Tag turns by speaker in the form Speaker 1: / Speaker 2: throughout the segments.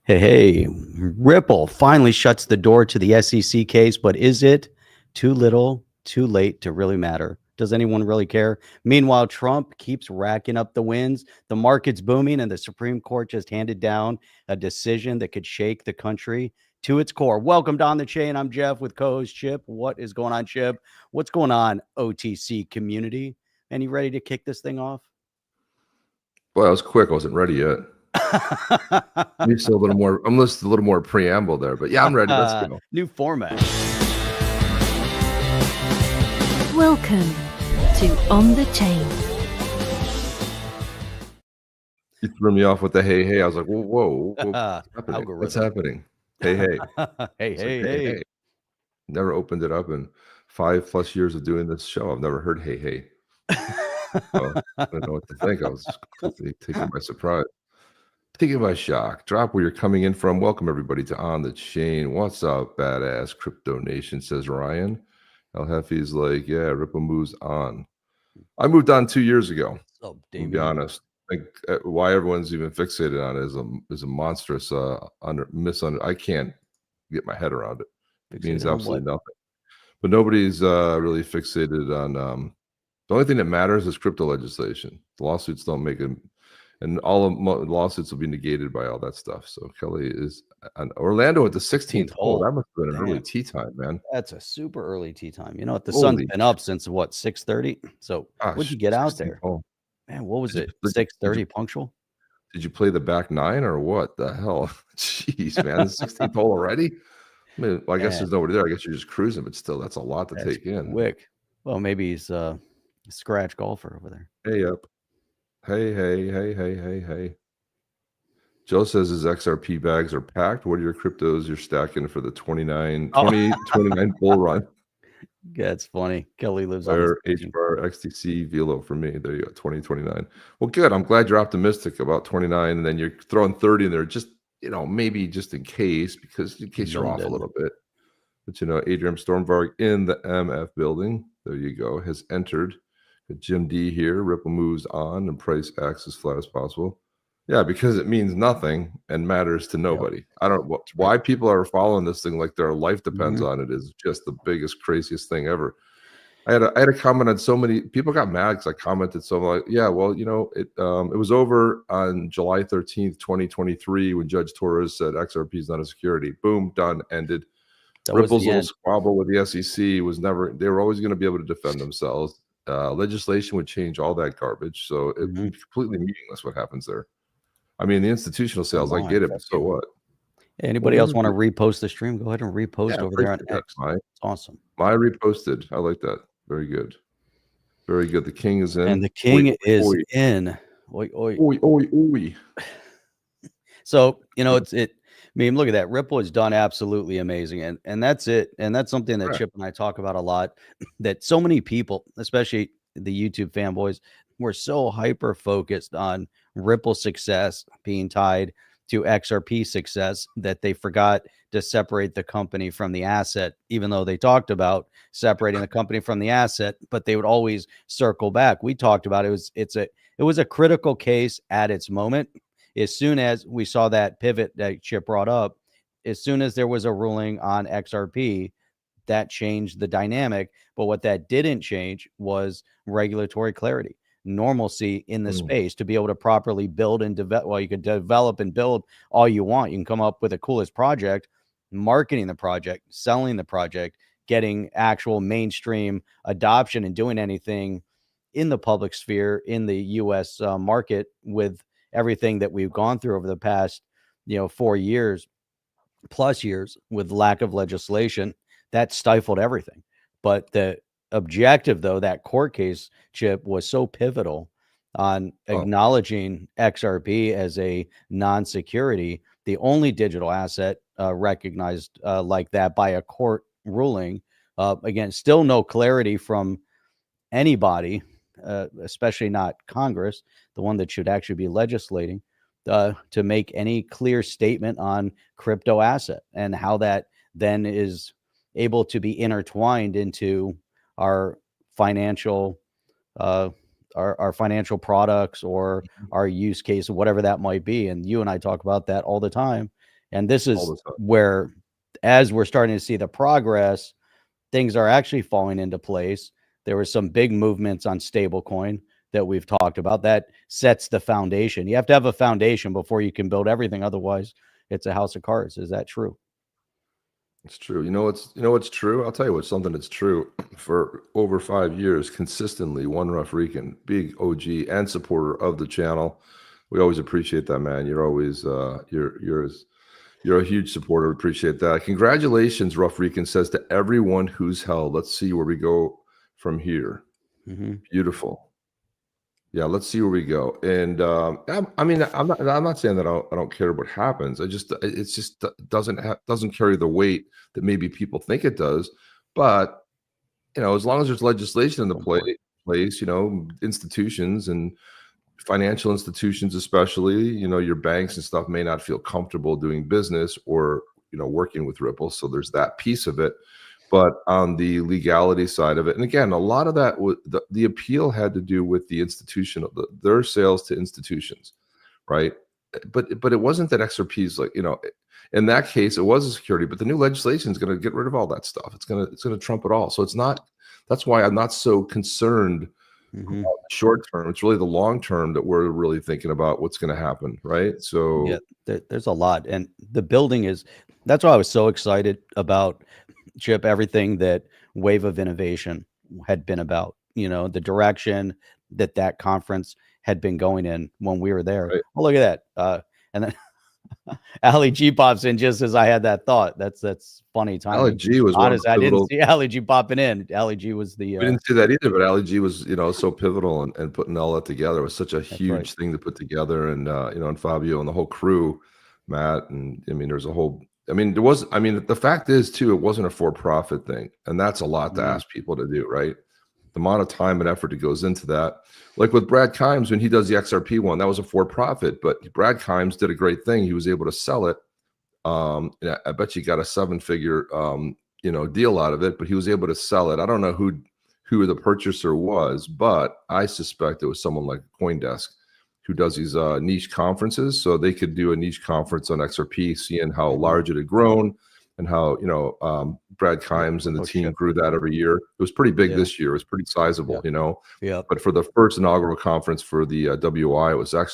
Speaker 1: Hey, Ripple finally shuts the door to the SEC case, but is it too little, too late to really matter? Does anyone really care? Meanwhile, Trump keeps racking up the wins. The market's booming, and the Supreme Court just handed down a decision that could shake the country to its core. Welcome to On the Chain. I'm Jeff with co-host Chip. What is going on, Chip? What's going on, OTC community? And you ready to kick this thing off?
Speaker 2: Boy, I was quick. I wasn't ready yet. Maybe still a little more. I'm listening a little more preamble there, but yeah, I'm ready. Let's go.
Speaker 1: New format.
Speaker 3: Welcome to On the Chain.
Speaker 2: You threw me off with the hey. I was like, whoa, what's happening? What's happening? Hey.
Speaker 1: Hey.
Speaker 2: Never opened it up in 5+ years of doing this show. I've never heard hey. So, I don't know what to think. I was just completely taken by surprise. Taken by shock. Drop where you're coming in from. Welcome everybody to On the Chain. What's up, badass crypto nation, says Ryan. El Jefe's like, yeah, Ripple moves on. I moved on 2 years ago.
Speaker 1: Oh,
Speaker 2: to be honest, like why everyone's even fixated on it is a monstrous I can't get my head around it. It means absolutely nothing. But nobody's really fixated on the only thing that matters is crypto legislation. The lawsuits don't make it. And all of lawsuits will be negated by all that stuff. So Kelly is on Orlando at the 16th hole. That must have been an early tee time, man.
Speaker 1: That's a super early tee time. You know what? The sun's been up since what, 6:30? So what'd you get out there?
Speaker 2: Hole.
Speaker 1: Man, what was it? 6:30 punctual?
Speaker 2: Did you play the back nine or what the hell? Jeez, man. The 16th hole already? I mean, well, I guess there's nobody there. I guess you're just cruising, but still, that's a lot to take in.
Speaker 1: Quick. Well, maybe he's a scratch golfer over there.
Speaker 2: Hey up. Hey. Joe says his XRP bags are packed. What are your cryptos you're stacking for the 29 bull run?
Speaker 1: Yeah, it's funny. Kelly lives
Speaker 2: on HBAR XTC Velo for me. There you go, 2029. Well, good. I'm glad you're optimistic about 29, and then you're throwing 30 in there just, maybe just in case you're off a little bit. But, Adrian Stormvarg in the MF building. There you go. Has entered. Jim D here. Ripple moves on and price acts as flat as possible. Yeah, because it means nothing and matters to nobody. I don't know why people are following this thing like their life depends on it is just the biggest, craziest thing ever. I had a comment on so many people got mad because I commented so like, yeah, well, it was over on July 13th, 2023 when Judge Torres said XRP is not a security. Boom, done, ended. Ripple's little squabble with the SEC was never. They were always going to be able to defend themselves. Legislation would change all that garbage, so it would be completely meaningless what happens there. I mean, the institutional sales, I get it, but so what?
Speaker 1: Anybody else want to repost the stream? Go ahead and repost over there on X. It's awesome.
Speaker 2: My reposted. I like that. Very good. Very good. The king is in.
Speaker 1: And the king is in.
Speaker 2: Oi.
Speaker 1: So, I mean, look at that. Ripple has done absolutely amazing. And that's it. And that's something that Chip and I talk about a lot, that so many people, especially the YouTube fanboys, were so hyper focused on Ripple success being tied to XRP success that they forgot to separate the company from the asset, even though they talked about separating the company from the asset, but they would always circle back. We talked about it was a critical case at its moment. As soon as we saw that pivot that Chip brought up, as soon as there was a ruling on XRP, that changed the dynamic. But what that didn't change was regulatory clarity, normalcy in the space to be able to properly build and develop. Well, you could develop and build all you want. You can come up with the coolest project, marketing the project, selling the project, getting actual mainstream adoption and doing anything in the public sphere in the US market with everything that we've gone through over the past, 4 years plus years with lack of legislation that stifled everything. But the objective, though, that court case, Chip, was so pivotal on acknowledging XRP as a non-security, the only digital asset recognized like that by a court ruling. Again, still no clarity from anybody, especially not Congress, the one that should actually be legislating, to make any clear statement on crypto asset and how that then is able to be intertwined into our financial our financial products or our use case, whatever that might be. And you and I talk about that all the time. And this is
Speaker 2: all the time.
Speaker 1: where, as we're starting to see the progress, things are actually falling into place. There were some big movements on stablecoin that we've talked about that sets the foundation. You have to have a foundation before you can build everything. Otherwise, it's a house of cards. Is that true?
Speaker 2: It's true. You know what's true? I'll tell you what's something that's true. For over 5 years, consistently, One Rough Rican, big OG and supporter of the channel. We always appreciate that, man. You're always you're a huge supporter. Appreciate that. Congratulations, Rough Rican says to everyone who's held. Let's see where we go from here. Beautiful. Yeah, let's see where we go. And I mean, I'm not saying that I don't care what happens. It's just doesn't carry the weight that maybe people think it does. But as long as there's legislation in the place, institutions and financial institutions, especially, your banks and stuff may not feel comfortable doing business or working with Ripple. So there's that piece of it. But on the legality side of it, and again, a lot of that the appeal had to do with the institution of their sales to institutions, right? But it wasn't that XRP's in that case it was a security, but the new legislation is going to get rid of all that stuff. It's going to trump it all. So it's not. That's why I'm not so concerned about the short term. It's really the long term that we're really thinking about what's going to happen, right? So
Speaker 1: yeah, there's a lot, and the building is. That's why I was so excited about. Chip, everything that Wave of Innovation had been about, the direction that conference had been going in when we were there.
Speaker 2: Right.
Speaker 1: Oh, look at that. And then Ali G pops in just as I had that thought. That's funny timing.
Speaker 2: Ali G was
Speaker 1: honest. I didn't see Ali G popping in. Ali G was the.
Speaker 2: We didn't see that either, but Ali G was, so pivotal and putting all that together. It was such a huge thing to put together, and and Fabio and the whole crew, Matt, and I mean, there's a whole. I mean, the fact is too, it wasn't a for-profit thing, and that's a lot to ask people to do, right? The amount of time and effort that goes into that. Like with Brad Kimes, when he does the XRP one, that was a for-profit, but Brad Kimes did a great thing. He was able to sell it. And I bet you got a 7-figure, deal out of it, but he was able to sell it. I don't know who the purchaser was, but I suspect it was someone like CoinDesk, who does these niche conferences. So they could do a niche conference on XRP, seeing how large it had grown and how, Brad Kimes and the team grew that every year. It was pretty big this year. It was pretty sizable,
Speaker 1: Yeah.
Speaker 2: But for the first inaugural conference for the WI, it was a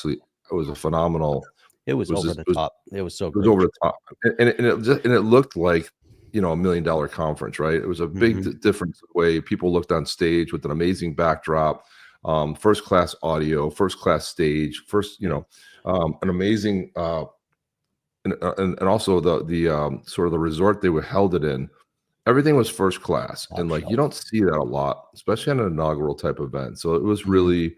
Speaker 2: phenomenal.
Speaker 1: It was over the top. It was so great.
Speaker 2: It was over the top. And it looked like, $1 million conference, right? It was a big difference the way people looked on stage with an amazing backdrop. First class audio, first class stage, an amazing, and also the sort of the resort they were held it in. Everything was first class, and you don't see that a lot, especially on an inaugural type event. So it was really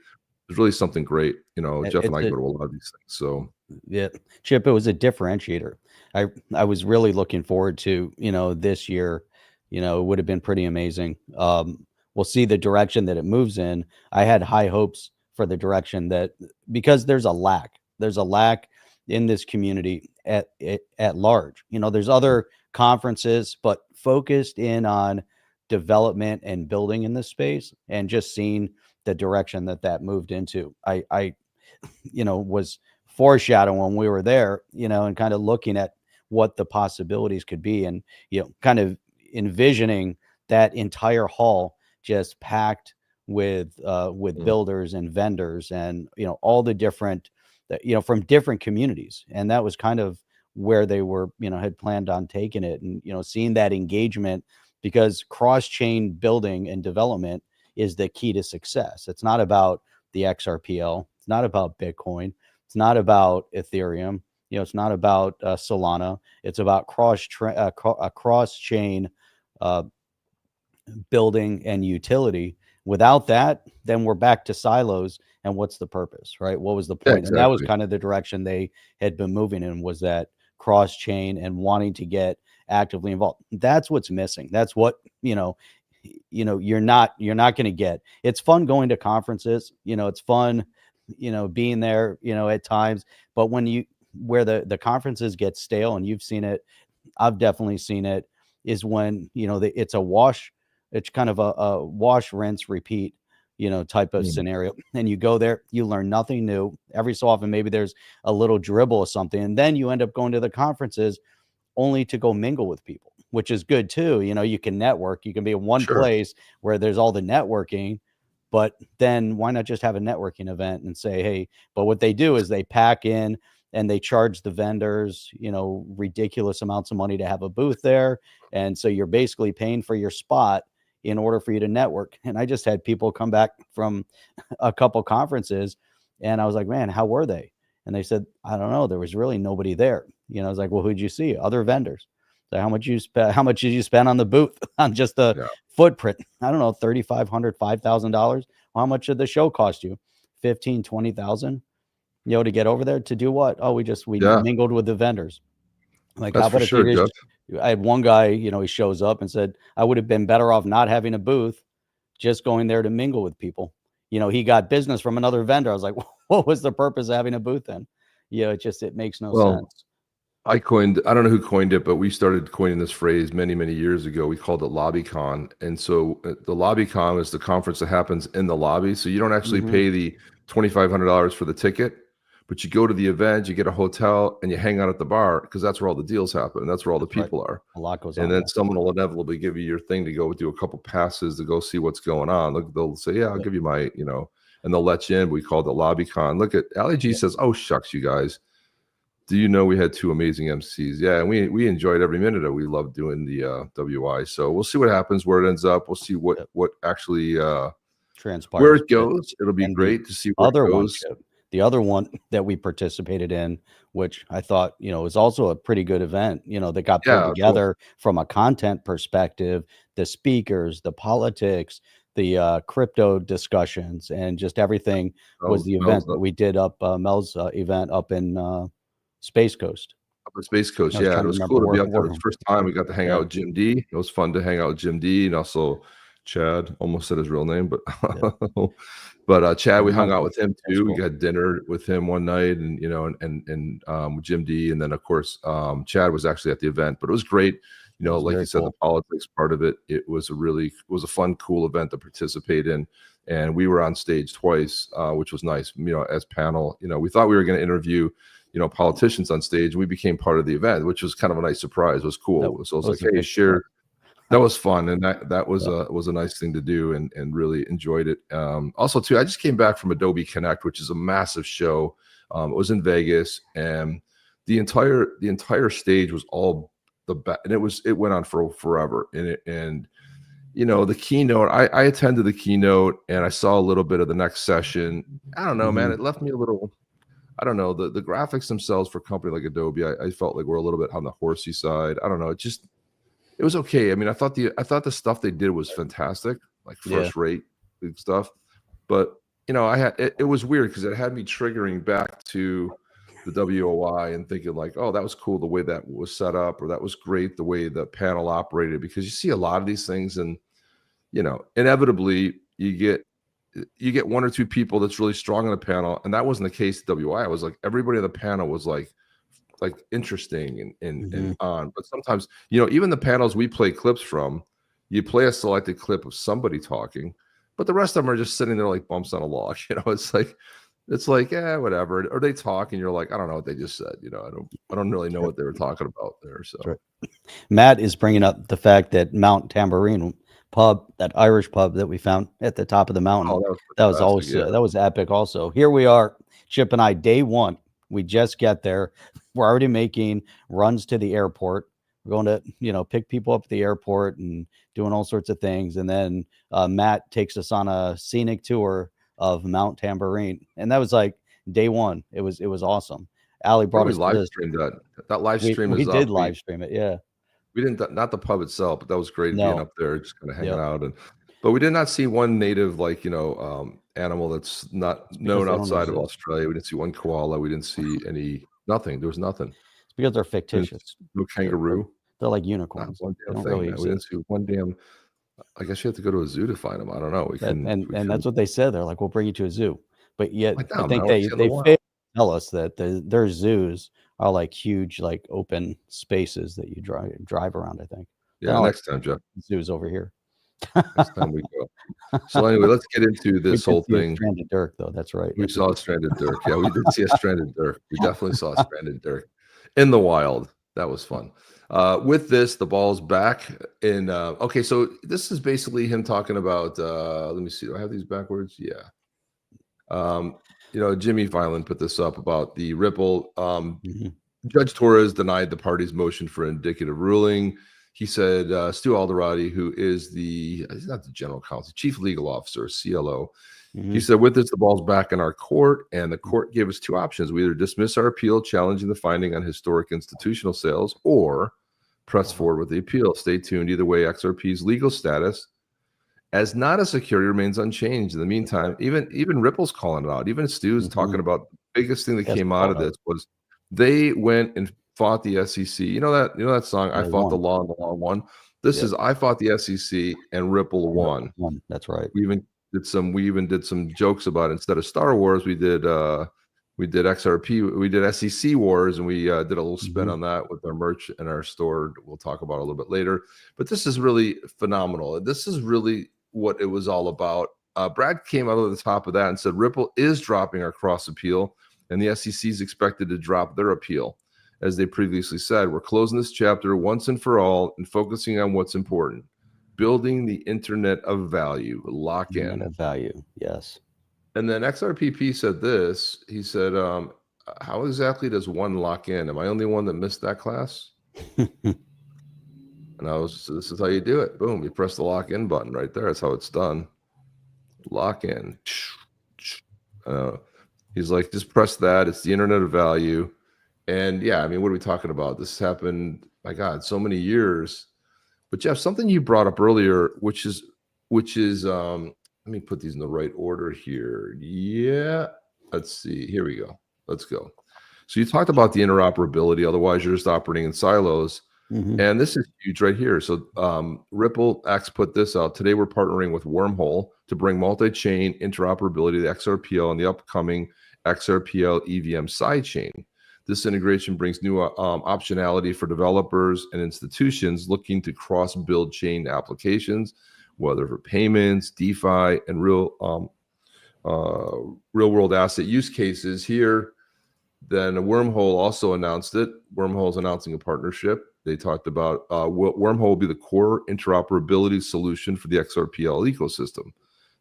Speaker 2: something great. Jeff and I go to a lot of these things. So
Speaker 1: yeah, Chip, it was a differentiator. I was really looking forward to this year. It would have been pretty amazing. We'll see the direction that it moves in. I had high hopes for the direction because there's a lack in this community at large. There's other conferences, but focused in on development and building in this space, and just seeing the direction that moved into. I was foreshadowing when we were there, and kind of looking at what the possibilities could be, and kind of envisioning that entire hall just packed with builders and vendors and all the different from different communities. And that was kind of where they were had planned on taking it, and seeing that engagement, because cross-chain building and development is the key to success. It's not about the XRPL, it's not about Bitcoin, it's not about Ethereum, it's not about Solana. It's about cross-chain building and utility. Without that, then we're back to silos. And what's the purpose, right? What was the point?
Speaker 2: Exactly.
Speaker 1: And that was kind of the direction they had been moving in, was that cross-chain and wanting to get actively involved. That's what's missing. That's what, you're not going to get. It's fun going to conferences, it's fun, being there, at times, but where the conferences get stale, and you've seen it, I've definitely seen it, is when, it's a wash. It's kind of a wash, rinse, repeat type of scenario. And you go there, you learn nothing new. Every so often, maybe there's a little dribble or something. And then you end up going to the conferences only to go mingle with people, which is good too. You can network. You can be in one place where there's all the networking, but then why not just have a networking event and say, hey, but what they do is they pack in and they charge the vendors, ridiculous amounts of money to have a booth there. And so you're basically paying for your spot in order for you to network. And I just had people come back from a couple conferences and I was like, man, how were they? And they said, I don't know. There was really nobody there. I was like, well, who'd you see? Other vendors. So how much did you spend on the booth on just the footprint? I don't know, $3,500, $5,000. Well, how much did the show cost you? 15, 20,000, to get over there to do what? Oh, we mingled with the vendors. Like,
Speaker 2: that's
Speaker 1: how about
Speaker 2: for sure, Jeff.
Speaker 1: I had one guy, he shows up and said, I would have been better off not having a booth, just going there to mingle with people. He got business from another vendor. I was like, what was the purpose of having a booth then? It makes no sense.
Speaker 2: I don't know who coined it, but we started coining this phrase many, many years ago. We called it LobbyCon. And so the LobbyCon is the conference that happens in the lobby. So you don't actually pay the $2,500 for the ticket, but you go to the event, you get a hotel, and you hang out at the bar because that's where all the deals happen. And that's where all the people are.
Speaker 1: A lot goes on.
Speaker 2: And then someone will inevitably give you your thing to go do a couple passes to go see what's going on. They'll say, yeah, I'll give you my, and they'll let you in. We called it LobbyCon. Look at Ali G says, oh, shucks, you guys. Do you know we had 2 amazing MCs? Yeah, and we enjoyed every minute of it. We loved doing the WI. So we'll see what happens, where it ends up. We'll see what actually transpires, where it goes. It'll be great to see where it goes.
Speaker 1: The other one that we participated in, which I thought, is also a pretty good event, that got put together from a content perspective, the speakers, the politics, the crypto discussions, and just everything was the event that we did up Mel's event up in Space Coast.
Speaker 2: Up in Space Coast, yeah. It was cool to be up there. It was the first time we got to hang out with Jim D. It was fun to hang out with Jim D and also Chad. Almost said his real name, but but Chad, we hung out with him too. Cool. We got dinner with him one night, and with Jim D, and then of course Chad was actually at the event. But it was great. Like you said, the politics part of it. It was a fun, cool event to participate in. And we were on stage twice, which was nice. As panel, we thought we were going to interview politicians on stage. We became part of the event, which was kind of a nice surprise. It was cool. So I was like, hey, sure. That was fun. And that was a nice thing to do, and really enjoyed it. Also too, I just came back from Adobe Connect, which is a massive show. It was in Vegas, and the entire stage was all and it went on for forever. And the keynote, I attended the keynote and I saw a little bit of the next session. I don't know, man, it left me a little, I don't know, the graphics themselves for a company like Adobe, I felt like we're a little bit on the horsey side. I don't know. It was okay. I mean, I thought the stuff they did was fantastic, like first rate big stuff. But it was weird because it had me triggering back to the WOI and thinking like, oh, that was cool the way that was set up, or that was great the way the panel operated, because you see a lot of these things and inevitably you get 1 or 2 people that's really strong on the panel, and that wasn't the case at WI. It was like everybody on the panel was like interesting and on. But sometimes even the panels we play clips from, you play a selected clip of somebody talking, but the rest of them are just sitting there like bumps on a log. It's like yeah, whatever. Or they talk and you're like, I don't know what they just said. I don't really know what they were talking about there. So
Speaker 1: right. Matt is bringing up the fact that Mount Tambourine pub, that Irish pub that we found at the top of the mountain, that was epic. Also, here we are, Chip and I, day one. We just get there. We're already making runs to the airport. We're going to pick people up at the airport and doing all sorts of things. And then Matt takes us on a scenic tour of Mount Tambourine, and that was like day one. It was awesome. Ali brought us
Speaker 2: live streamed that live stream.
Speaker 1: We did live stream it. Yeah,
Speaker 2: we didn't, not the pub itself, but that was great being up there, just kind of hanging out. But we did not see one native animal that's not known outside of Australia. We didn't see one koala. We didn't see nothing. There was nothing.
Speaker 1: It's because they're fictitious.
Speaker 2: No kangaroo.
Speaker 1: They're like unicorns.
Speaker 2: Not one damn thing. We didn't see one damn. I guess you have to go to a zoo to find them. I don't know.
Speaker 1: And that's what they said. They're like, we'll bring you to a zoo. But yet, I think they failed to tell us that their zoos are like huge, like open spaces that you drive around. I think.
Speaker 2: Yeah, next time, Jeff.
Speaker 1: Zoos over here.
Speaker 2: Next time we go. So anyway, let's get into this whole thing.
Speaker 1: Stranded Dirk, though. That's right.
Speaker 2: We saw a stranded Dirk. Yeah, we did see a stranded Dirk. We definitely saw a stranded Dirk in the wild. That was fun. With this, the ball's back in. Okay, so this is basically him talking about. Let me see. Do I have these backwards? Yeah. Jimmy Filan put this up about the Ripple. Judge Torres denied the party's motion for indicative ruling. He said Stu Alderati, who is he's not the general counsel, chief legal officer, CLO. He said, with this, the ball's back in our court, and the court gave us two options. We either dismiss our appeal challenging the finding on historic institutional sales or press forward with the appeal. Stay tuned. Either way, XRP's legal status as not a security remains unchanged. In the meantime, even Ripple's calling it out. Even Stu's talking about the biggest thing that came out of this was they went and fought the SEC. You know that song, I fought the law and the law won. This is I fought the SEC and Ripple won.
Speaker 1: That's right.
Speaker 2: We even did some jokes about it. Instead of Star Wars, we did XRP, we did SEC Wars, and we did a little spin on that with our merch and our store. We'll talk about it a little bit later. But this is really phenomenal. This is really what it was all about. Brad came out of the top of that and said Ripple is dropping our cross appeal, and the SEC is expected to drop their appeal. As they previously said, we're closing this chapter once and for all and focusing on what's important. Building the internet of value, lock in.
Speaker 1: Internet of value, yes. And
Speaker 2: then XRPP said this. He said, how exactly does one lock in? Am I only one that missed that class? And this is how you do it. Boom, you press the lock in button right there. That's how it's done. Lock in. He's like, just press that. It's the internet of value. And yeah, I mean, what are we talking about? This happened, my God, so many years. But Jeff, something you brought up earlier, which is let me put these in the right order here. Yeah, let's see. Here we go. Let's go. So you talked about the interoperability. Otherwise, you're just operating in silos. And this is huge right here. So Ripple X put this out. Today, we're partnering with Wormhole to bring multi-chain interoperability to the XRPL and the upcoming XRPL EVM sidechain. This integration brings new optionality for developers and institutions looking to cross-build chain applications, whether for payments, DeFi, and real-world asset use cases. Here, then Wormhole also announced it. Wormhole is announcing a partnership. They talked about Wormhole will be the core interoperability solution for the XRPL ecosystem.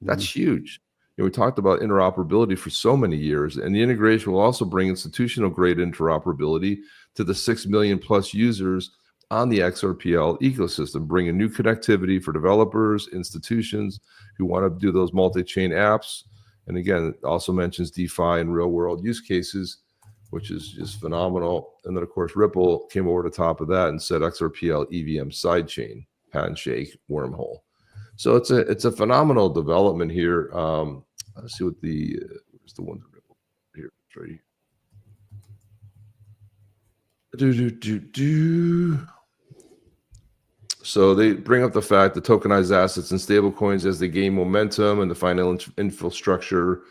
Speaker 2: That's huge. We talked about interoperability for so many years, and the integration will also bring institutional-grade interoperability to the 6 million plus users on the XRPL ecosystem, bringing new connectivity for developers, institutions who want to do those multi-chain apps. And again, it also mentions DeFi and real-world use cases, which is just phenomenal. And then, of course, Ripple came over the top of that and said XRPL EVM sidechain, handshake, Wormhole. So it's a phenomenal development here. Let's see what where's the one here. Right here. So they bring up the fact that tokenized assets and stablecoins, as they gain momentum and the financial infrastructure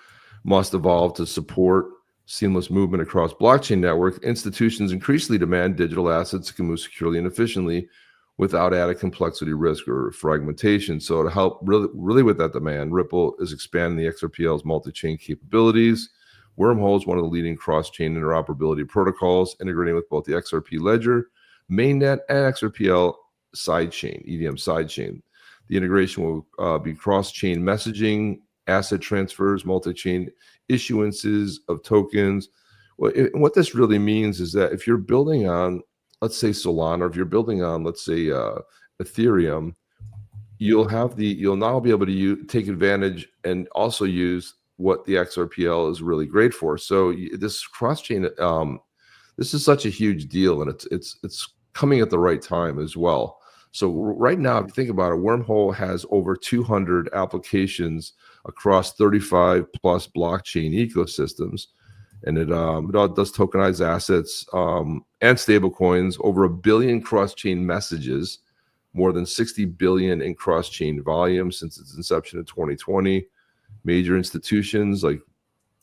Speaker 2: must evolve to support seamless movement across blockchain network, institutions increasingly demand digital assets that can move securely and efficiently without added complexity, risk, or fragmentation. So to help really with that demand, Ripple is expanding the XRPL's multi-chain capabilities. Wormhole is one of the leading cross-chain interoperability protocols, integrating with both the XRP ledger, mainnet, and XRPL sidechain, EVM sidechain. The integration will be cross-chain messaging, asset transfers, multi-chain issuances of tokens. What this really means is that if you're building on, let's say, Solana, if you're building on, let's say, Ethereum, you'll now be able to take advantage and also use what the XRPL is really great for. So this cross-chain, this is such a huge deal, and it's coming at the right time as well. So right now, if you think about it, Wormhole has over 200 applications across 35 plus blockchain ecosystems. And it does tokenize assets and stablecoins, over 1 billion cross-chain messages, more than 60 billion in cross-chain volume since its inception in 2020. Major institutions like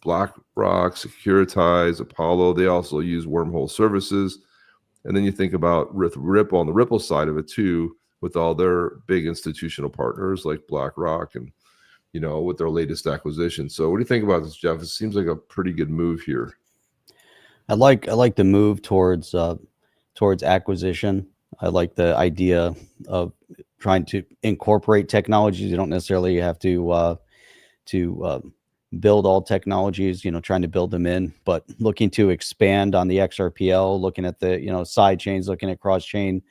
Speaker 2: BlackRock, Securitize, Apollo, they also use Wormhole services. And then you think about Ripple, on the Ripple side of it too, with all their big institutional partners like BlackRock and, with their latest acquisition. So what do you think about this, Jeff? It seems like a pretty good move here.
Speaker 1: I like the move towards acquisition. I like the idea of trying to incorporate technologies. You don't necessarily have to build all technologies, trying to build them in, but looking to expand on the XRPL, looking at the, side chains, looking at cross chain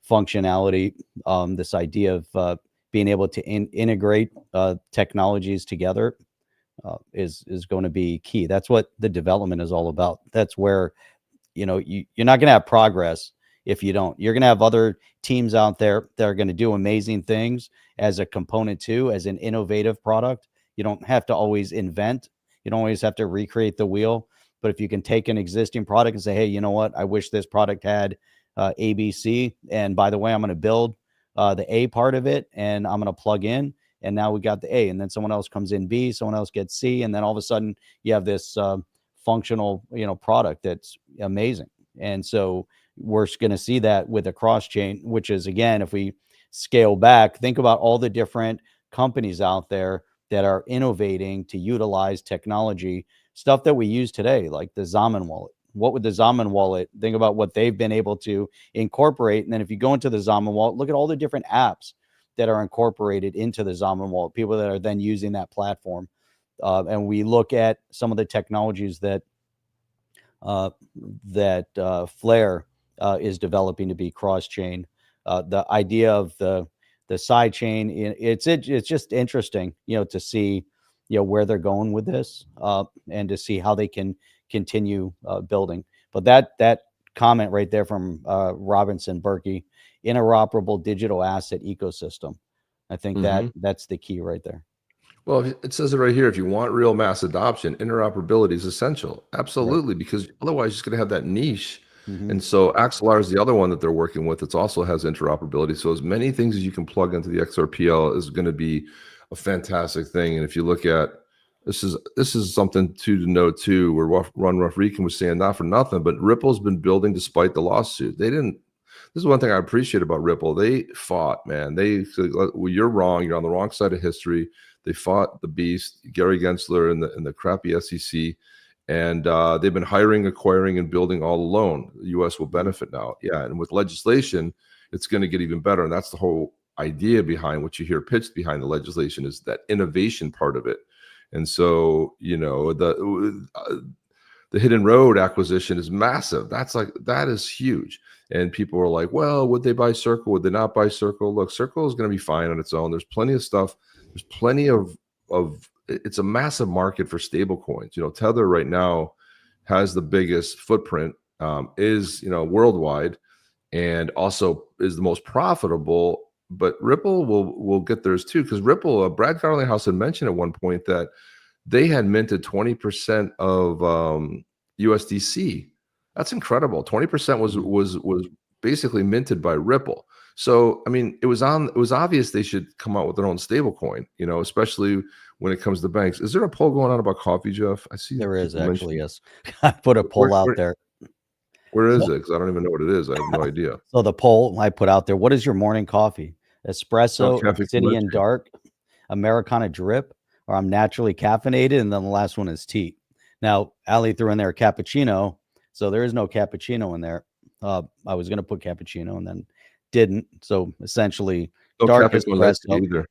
Speaker 1: functionality. This idea of being able to integrate technologies together is going to be key. That's what the development is all about. That's where, you're not going to have progress if you don't. You're going to have other teams out there that are going to do amazing things as a component too, as an innovative product. You don't have to always invent. You don't always have to recreate the wheel. But if you can take an existing product and say, hey, you know what? I wish this product had ABC. And by the way, I'm going to build the A part of it, and I'm going to plug in. And now we got the A, and then someone else comes in B, someone else gets C. And then all of a sudden you have this functional, product that's amazing. And so we're going to see that with a cross chain, which is, again, if we scale back, think about all the different companies out there that are innovating to utilize technology, stuff that we use today, like the Zaman wallet. What would the Zaman wallet, think about what they've been able to incorporate. And then if you go into the Zaman wallet, look at all the different apps that are incorporated into the Zaman wallet, people that are then using that platform. And we look at some of the technologies that Flare is developing to be cross-chain. The idea of the side chain, it's just interesting, to see, where they're going with this, and to see how they can continue building. But that comment right there from Robinson Berkey, interoperable digital asset ecosystem. I think that's the key right there.
Speaker 2: Well, it says it right here. If you want real mass adoption, interoperability is essential. Absolutely, right. Because otherwise you're just going to have that niche. And so Axelar is the other one that they're working with. It also has interoperability. So as many things as you can plug into the XRPL is going to be a fantastic thing. And if you look at this is something to note too, where Ron Ruffrican was saying, not for nothing, but Ripple's been building despite the lawsuit. This is one thing I appreciate about Ripple. They fought, man. They said, well, you're wrong. You're on the wrong side of history. They fought the beast, Gary Gensler, and the crappy SEC. And they've been hiring, acquiring, and building all alone. The U.S. will benefit now. Yeah, and with legislation, it's going to get even better. And that's the whole idea behind what you hear pitched behind the legislation, is that innovation part of it. And so, the Hidden Road acquisition is massive. That is huge. And people are like, well, would they buy Circle? Would they not buy Circle? Look, Circle is going to be fine on its own. There's plenty of stuff. There's plenty of it's a massive market for stable coins. Tether right now has the biggest footprint, is, worldwide, and also is the most profitable. But Ripple will get theirs too, because Ripple, Brad Garlinghouse had mentioned at one point that they had minted 20% of USDC. That's incredible. 20% was basically minted by Ripple. So, I mean, it was obvious they should come out with their own stable coin, especially when it comes to banks. Is there a poll going on about coffee, Jeff? I see
Speaker 1: there is actually, yes. I put a poll out there.
Speaker 2: Where is it? Because I don't even know what it is. I have no idea.
Speaker 1: So the poll I put out there, what is your morning coffee? Espresso, Obsidian Dark, Americana Drip, or I'm naturally caffeinated, and then the last one is tea. Now, Ali threw in there cappuccino, so there is no cappuccino in there. I was going to put cappuccino and then didn't. So essentially, no dark espresso. Either.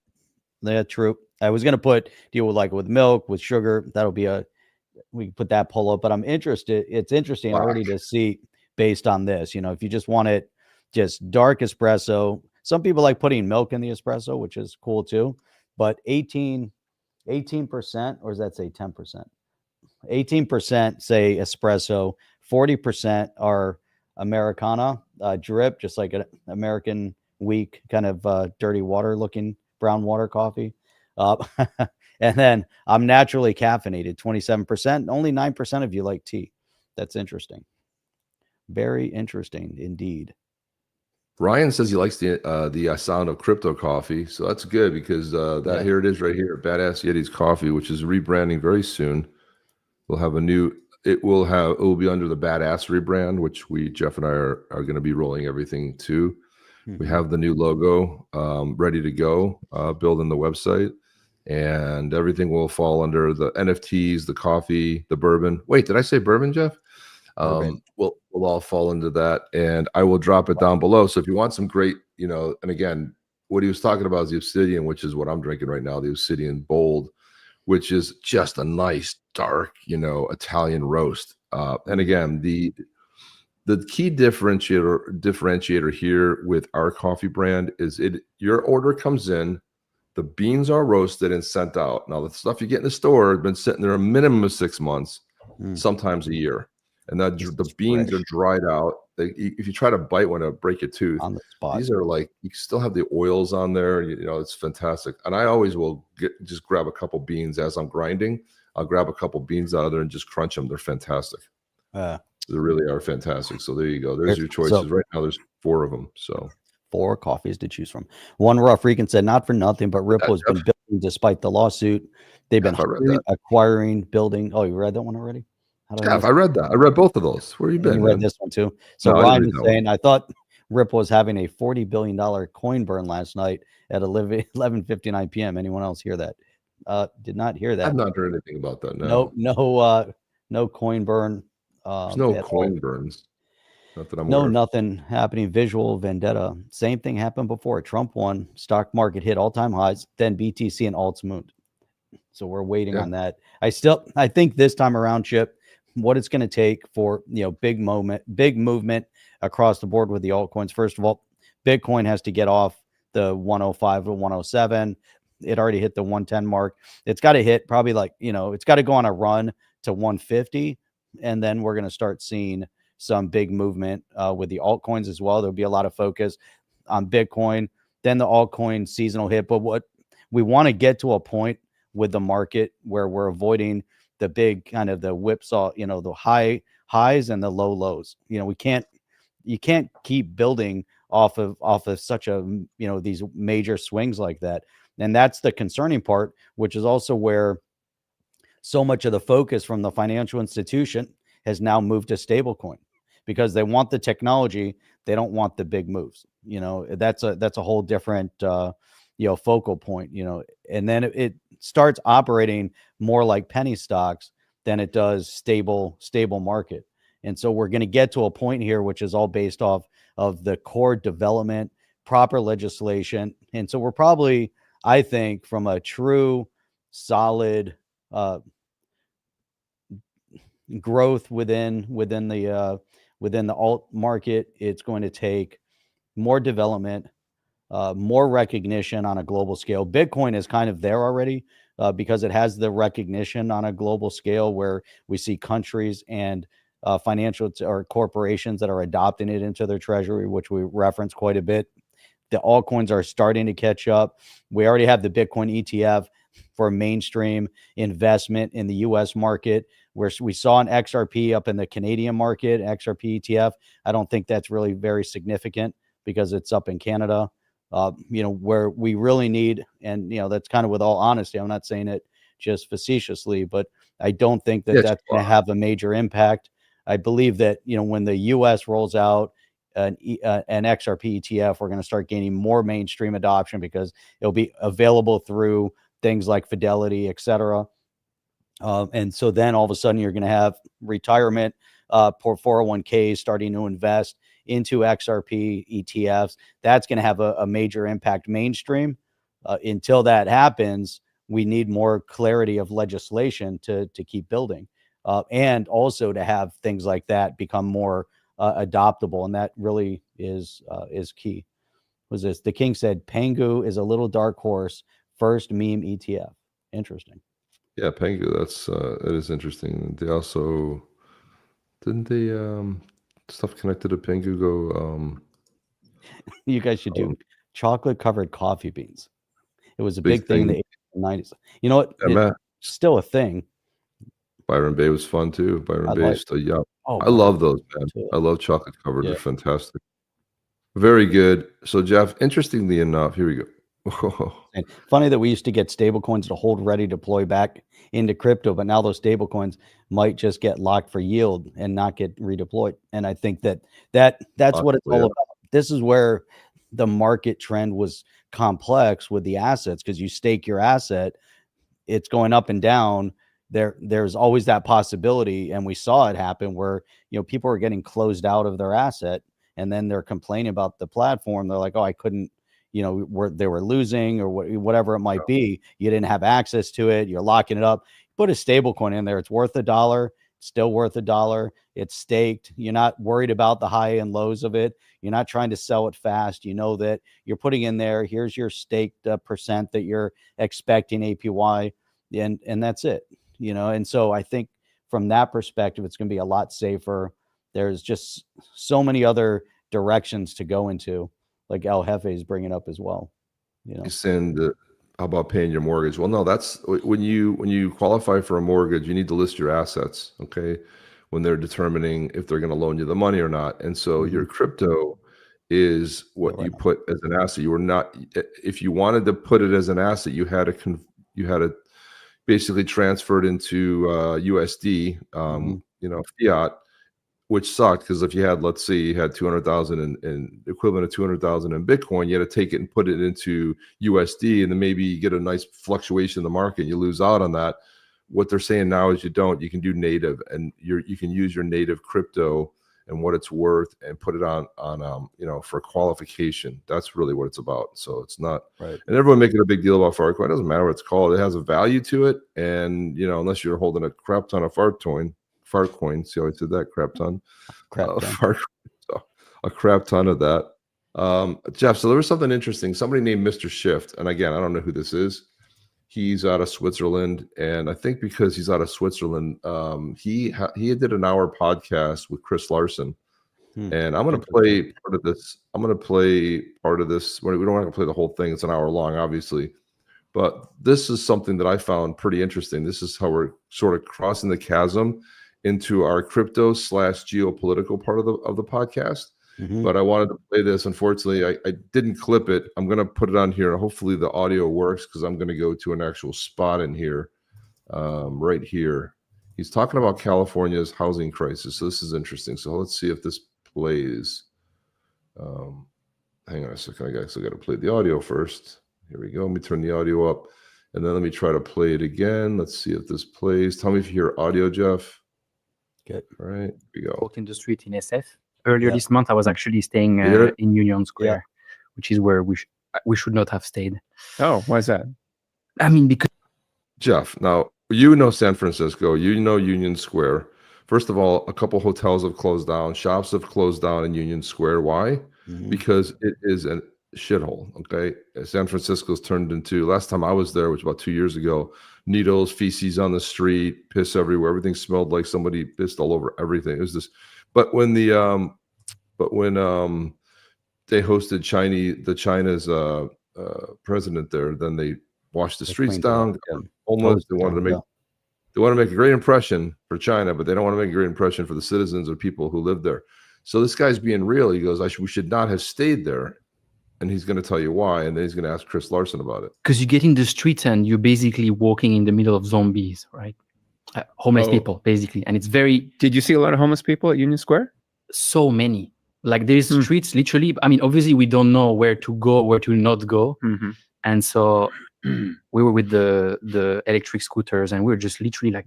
Speaker 1: Yeah, true. I was going to deal with milk, with sugar. We can put that poll up, but I'm interested. It's interesting already to see based on this. If you just want it just dark espresso, some people like putting milk in the espresso, which is cool too. But 18%, or does that say 10%? 18% say espresso, 40% are Americana drip, just like an American weak kind of dirty water looking brown water coffee. And then I'm naturally caffeinated, 27%. Only 9% of you like tea. That's interesting. Very interesting indeed.
Speaker 2: Ryan says he likes the sound of crypto coffee, so that's good, because here it is right here, Badass Yetis Coffee, which is rebranding very soon. We'll have it will be under the Badass rebrand, which Jeff and I are going to be rolling everything to. We have the new logo ready to go, building the website, and everything will fall under the NFTs, the coffee, the bourbon. Wait, did I say bourbon, Jeff? We'll all fall into that, and I will drop it down below. So if you want some great, and again, what he was talking about is the Obsidian, which is what I'm drinking right now, the Obsidian Bold, which is just a nice dark, Italian roast. And again, the key differentiator here with our coffee brand is your order comes in, the beans are roasted and sent out. Now the stuff you get in the store has been sitting there a minimum of 6 months, sometimes a year. And that the beans are dried out. If you try to bite one, it'll break your tooth.
Speaker 1: On the spot.
Speaker 2: These are like, you still have the oils on there. It's fantastic. And I always will just grab a couple beans as I'm grinding. I'll grab a couple beans out of there and just crunch them. They're fantastic. They really are fantastic. So there you go. There's your choices. Right now, there's 4 of them. So
Speaker 1: 4 coffees to choose from. One Rough Rican said, not for nothing, but Ripple has been building despite the lawsuit. They've been acquiring, building. Oh, you read that one already?
Speaker 2: I read that. I read both of those. Where you been?
Speaker 1: You read this one too. So Ryan is saying, I thought Ripple was having a $40 billion coin burn last night at 11:59 p.m. Anyone else hear that? Did not hear that.
Speaker 2: I've not heard anything about that. No.
Speaker 1: No coin burn.
Speaker 2: There's no coin burns. Not that I'm
Speaker 1: nothing happening. Visual vendetta. Same thing happened before. Trump won. Stock market hit all-time highs. Then BTC and alts moved. So we're waiting on that. I think this time around, Chip, what it's going to take for big movement across the board with the altcoins. First of all, Bitcoin has to get off the 105 to 107. It already hit the 110 mark. It's got to hit probably it's got to go on a run to 150, and then we're going to start seeing some big movement with the altcoins as well. There'll be a lot of focus on Bitcoin, then the altcoin seasonal hit. But what we want to get to a point with the market where we're avoiding the big kind of the whipsaw, the high highs and the low lows. You can't keep building off of such a, these major swings like that. And that's the concerning part, which is also where so much of the focus from the financial institution has now moved to stablecoin, because they want the technology. They don't want the big moves. That's a whole different, focal point, and then it starts operating more like penny stocks than it does stable market. And so we're going to get to a point here, which is all based off of the core development, proper legislation. And so we're probably, I think, from a true solid growth within the alt market, it's going to take more development, more recognition on a global scale. Bitcoin is kind of there already because it has the recognition on a global scale where we see countries and financial or corporations that are adopting it into their treasury, which we reference quite a bit. The altcoins are starting to catch up. We already have the Bitcoin ETF for mainstream investment in the U.S. market, where we saw an XRP up in the Canadian market, XRP ETF. I don't think that's really very significant because it's up in Canada. Where we really need, and that's kind of with all honesty, I'm not saying it just facetiously, but I don't think that that's going to have a major impact. I believe that when the U.S. rolls out an XRP ETF, we're going to start gaining more mainstream adoption because it'll be available through things like Fidelity, etc. And so then all of a sudden you're going to have retirement for 401ks starting to invest into XRP ETFs. That's going to have a major impact mainstream. Until that happens, we need more clarity of legislation to keep building, and also to have things like that become more adoptable. And that really is key. Was this? The King said, Pengu is a little dark horse. First meme ETF. Interesting.
Speaker 2: Yeah, Pengu. That's it is interesting. They also didn't they stuff connected to Pengu go.
Speaker 1: You guys should do chocolate covered coffee beans. It was a big thing in the 80s and 90s. You know what? It's still a thing.
Speaker 2: Byron Bay was fun too. Byron Bay is still I love those, man. I love chocolate covered. They're fantastic. Very good. So Jeff, interestingly enough, here we go.
Speaker 1: And funny that we used to get stable coins to hold ready to deploy back into crypto, but now those stable coins might just get locked for yield and not get redeployed. And I think that's what it's all about. This is where the market trend was complex with the assets, because you stake your asset, it's going up and down. There's always that possibility, and we saw it happen where, you know, people are getting closed out of their asset, and then they're complaining about the platform. They're like, oh, I couldn't, you know, they were losing, or whatever it might be. You didn't have access to it. You're locking it up. Put a stable coin in there. It's worth $1. Still worth $1. It's staked. You're not worried about the high and lows of it. You're not trying to sell it fast. You know that you're putting in there, here's your staked percent that you're expecting APY, and that's it, you know. And so I think from that perspective, it's going to be a lot safer. There's just so many other directions to go into, like El Jefe is bringing up as well. You know,
Speaker 2: send how about paying your mortgage? Well, no, that's when you qualify for a mortgage, you need to list your assets, okay, when they're determining if they're going to loan you the money or not. And so your crypto is what you put as an asset. You were not, if you wanted to put it as an asset, you had to basically transfer it into USD, you know, fiat, which sucked, because if you had, let's say you had 200,000 in equivalent of 200,000 in Bitcoin, you had to take it and put it into USD, and then maybe you get a nice fluctuation in the market, you lose out on that. What they're saying now is you can do native, and you can use your native crypto and what it's worth and put it on you know, for qualification. That's really what it's about. So it's not right. And everyone making a big deal about Fartcoin. It doesn't matter what it's called. It has a value to it, and you know, unless you're holding a crap ton of Fartcoin. See how I said that? Crap ton. A crap ton of that. Jeff, so there was something interesting. Somebody named Mr. Shift, and again, I don't know who this is. He's out of Switzerland, and I think because he's out of Switzerland, he did an hour podcast with Chris Larson, and I'm going to play part of this. I'm going to play part of this. We don't want to play the whole thing. It's an hour long, obviously, but this is something that I found pretty interesting. This is how we're sort of crossing the chasm into our crypto / geopolitical part of the podcast. But I wanted to play this. Unfortunately, I didn't clip it. I'm going to put it on here. Hopefully the audio works, because I'm going to go to an actual spot in here, right here. He's talking about California's housing crisis. So this is interesting. So let's see if this plays. Hang on a second. I still got to play the audio first. Here we go. Let me turn the audio up, and then let me try to play it again. Let's see if this plays. Tell me if you hear audio, Jeff.
Speaker 1: Good.
Speaker 2: All right, here we go.
Speaker 4: Walked in the street in SF. Earlier this month, I was actually staying in Union Square, which is where we should not have stayed.
Speaker 5: Oh, why is that?
Speaker 4: I mean, because
Speaker 2: Jeff, now you know San Francisco, you know Union Square. First of all, a couple hotels have closed down, shops have closed down in Union Square. Why? Because it is a shithole. Okay, San Francisco's turned into. Last time I was there, which was about 2 years ago, needles, feces on the street, piss everywhere. Everything smelled like somebody pissed all over everything. It was this. But when they hosted China's president there, then they washed the streets down. Almost they wanted to make a great impression for China, but they don't want to make a great impression for the citizens or people who live there. So this guy's being real. He goes, we should not have stayed there. And he's going to tell you why, and then he's going to ask Chris Larson about it.
Speaker 4: Because you get in the streets and you're basically walking in the middle of zombies, right? Homeless people, basically. And it's very...
Speaker 5: Did you see a lot of homeless people at Union Square?
Speaker 4: So many. Like there's streets, literally. I mean, obviously, we don't know where to go, where to not go. And so we were with the electric scooters, and we were just literally like...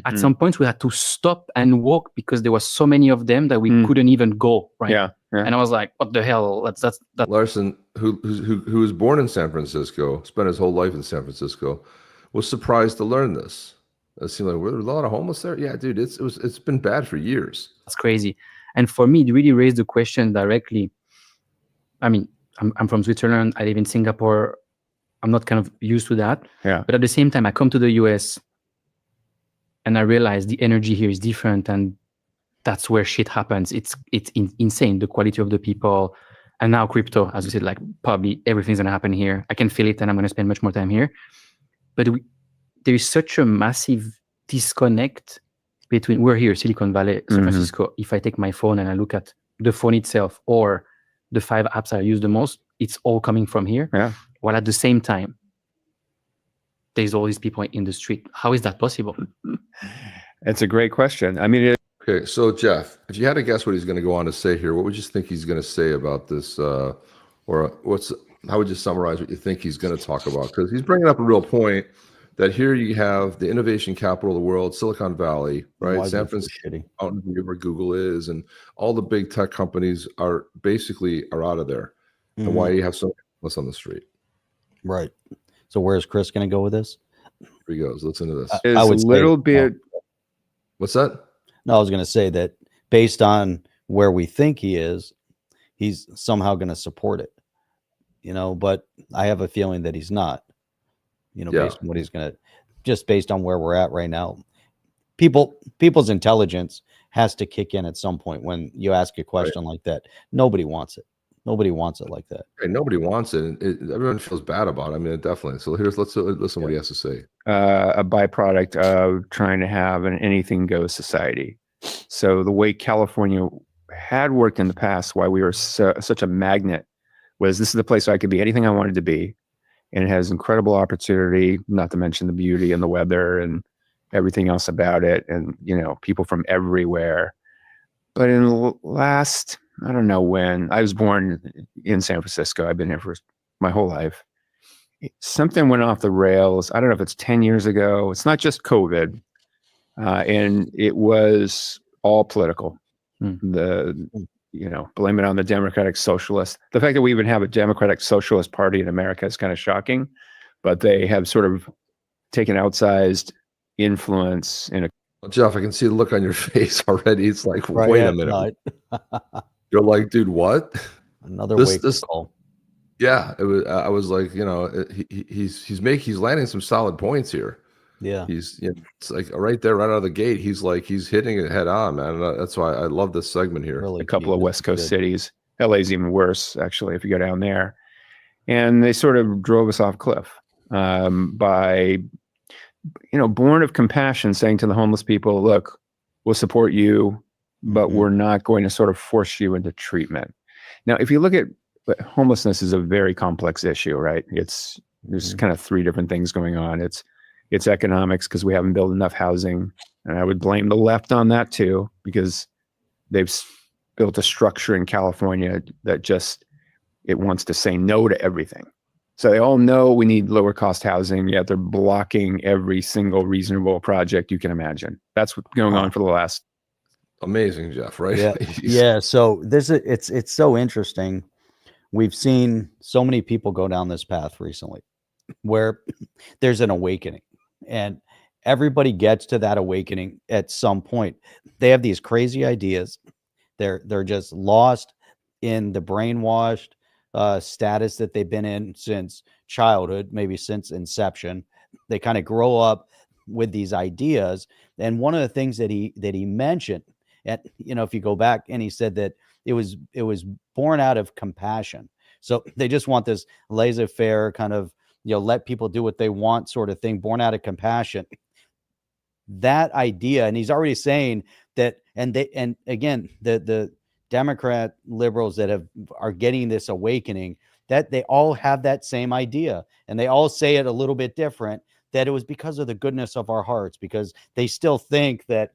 Speaker 4: At some point, we had to stop and walk because there were so many of them that we couldn't even go, right?
Speaker 5: Yeah.
Speaker 4: And I was like, what the hell? That's
Speaker 2: Larson, who was born in San Francisco, spent his whole life in San Francisco, was surprised to learn this. It seemed like, were there a lot of homeless there? Yeah, dude, it's been bad for years.
Speaker 4: That's crazy. And for me, it really raised the question directly. I mean, I'm from Switzerland. I live in Singapore. I'm not kind of used to that.
Speaker 5: Yeah.
Speaker 4: But at the same time, I come to the US and I realize the energy here is different, and that's where shit happens. It's insane, the quality of the people. And now crypto, as you said, like probably everything's going to happen here. I can feel it, and I'm going to spend much more time here. But there is such a massive disconnect between, we're here, Silicon Valley, San Francisco. If I take my phone and I look at the phone itself or the 5 apps I use the most, it's all coming from here.
Speaker 5: Yeah.
Speaker 4: While at the same time, there's all these people in the street. How is that possible?
Speaker 5: It's a great question. I mean,
Speaker 2: okay, so Jeff, if you had to guess what he's going to go on to say here, what would you think he's going to say about this Or how would you summarize what you think he's going to talk about? Because he's bringing up a real point that here you have the innovation capital of the world, Silicon Valley, right? San Francisco, Mountain View, where Google is, and all the big tech companies are out of there. And why you have so much on the street.
Speaker 1: Right. So where's Chris going to go with this?
Speaker 2: Here he goes. Listen to this.
Speaker 5: I would a little bit.
Speaker 2: What's that?
Speaker 1: No, I was going to say that based on where we think he is, he's somehow going to support it, but I have a feeling that he's not, based on what he's going to, just based on where we're at right now. People's intelligence has to kick in at some point when you ask a question like that. Nobody wants it. Nobody wants it like that.
Speaker 2: Right, nobody wants it. And everyone feels bad about it. I mean, definitely. So let's listen what he has to say.
Speaker 5: A byproduct of trying to have an anything goes society. So the way California had worked in the past, why we were such a magnet, was this is the place I could be anything I wanted to be. And it has incredible opportunity, not to mention the beauty and the weather and everything else about it. And, people from everywhere. But in the last, I don't know when, I was born in San Francisco. I've been here for my whole life. Something went off the rails. I don't know if it's 10 years ago. It's not just COVID. And it was all political. Blame it on the Democratic Socialists. The fact that we even have a Democratic Socialist Party in America is kind of shocking, but they have sort of taken outsized influence in a.
Speaker 2: Jeff, I can see the look on your face already. It's like, wait a minute. You're like, dude, what?
Speaker 1: Another wake-up call.
Speaker 2: Yeah, it was. I was like, he's landing some solid points here.
Speaker 1: Yeah,
Speaker 2: it's like right there, right out of the gate. He's hitting it head on, man. That's why I love this segment here.
Speaker 5: Really, a couple of West Coast cities. LA's even worse, actually, if you go down there. And they sort of drove us off a cliff by, born of compassion, saying to the homeless people, "Look, we'll support you, but we're not going to sort of force you into treatment." Now, if you look at homelessness, is a very complex issue, right? There's kind of three different things going on. It's economics, because we haven't built enough housing. And I would blame the left on that too, because they've built a structure in California that it wants to say no to everything. So they all know we need lower cost housing, yet they're blocking every single reasonable project you can imagine. That's what's going on for the last.
Speaker 2: Amazing, Jeff, right?
Speaker 1: Yeah. Yeah. So it's so interesting. We've seen so many people go down this path recently where there's an awakening, and everybody gets to that awakening at some point. They have these crazy ideas. They're just lost in the brainwashed status that they've been in since childhood, maybe since inception. They kind of grow up with these ideas. And one of the things that he mentioned, and if you go back, and he said that it was born out of compassion. So they just want this laissez-faire kind of, let people do what they want sort of thing, born out of compassion. That idea, and he's already saying that, and again, the Democrat liberals that are getting this awakening, that they all have that same idea, and they all say it a little bit different, that it was because of the goodness of our hearts, because they still think that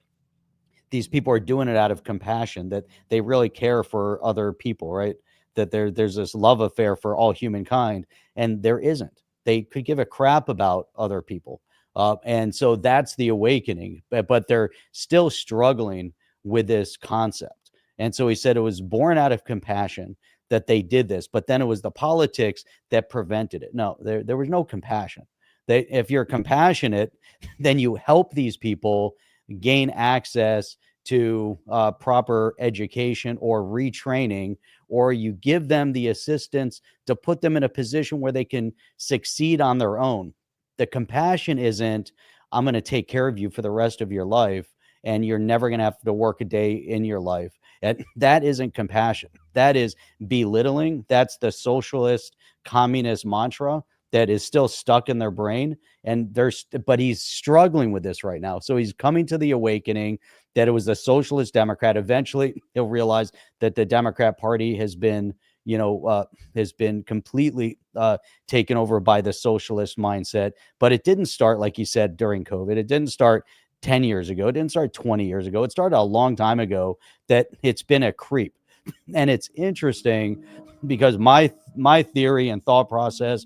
Speaker 1: these people are doing it out of compassion, that they really care for other people, right? That there's this love affair for all humankind, and there isn't. They could give a crap about other people. And so that's the awakening, but they're still struggling with this concept. And so he said it was born out of compassion that they did this, but then it was the politics that prevented it. No, there was no compassion. If you're compassionate, then you help these people gain access to proper education or retraining, or you give them the assistance to put them in a position where they can succeed on their own. The compassion isn't, I'm going to take care of you for the rest of your life, and you're never going to have to work a day in your life. And that isn't compassion. That is belittling. That's the socialist communist mantra that is still stuck in their brain. And but he's struggling with this right now. So he's coming to the awakening that it was the socialist Democrat. Eventually he'll realize that the Democrat Party has been, completely taken over by the socialist mindset. But it didn't start, like he said, during COVID. It didn't start 10 years ago. It didn't start 20 years ago. It started a long time ago, that it's been a creep. And it's interesting because my theory and thought process,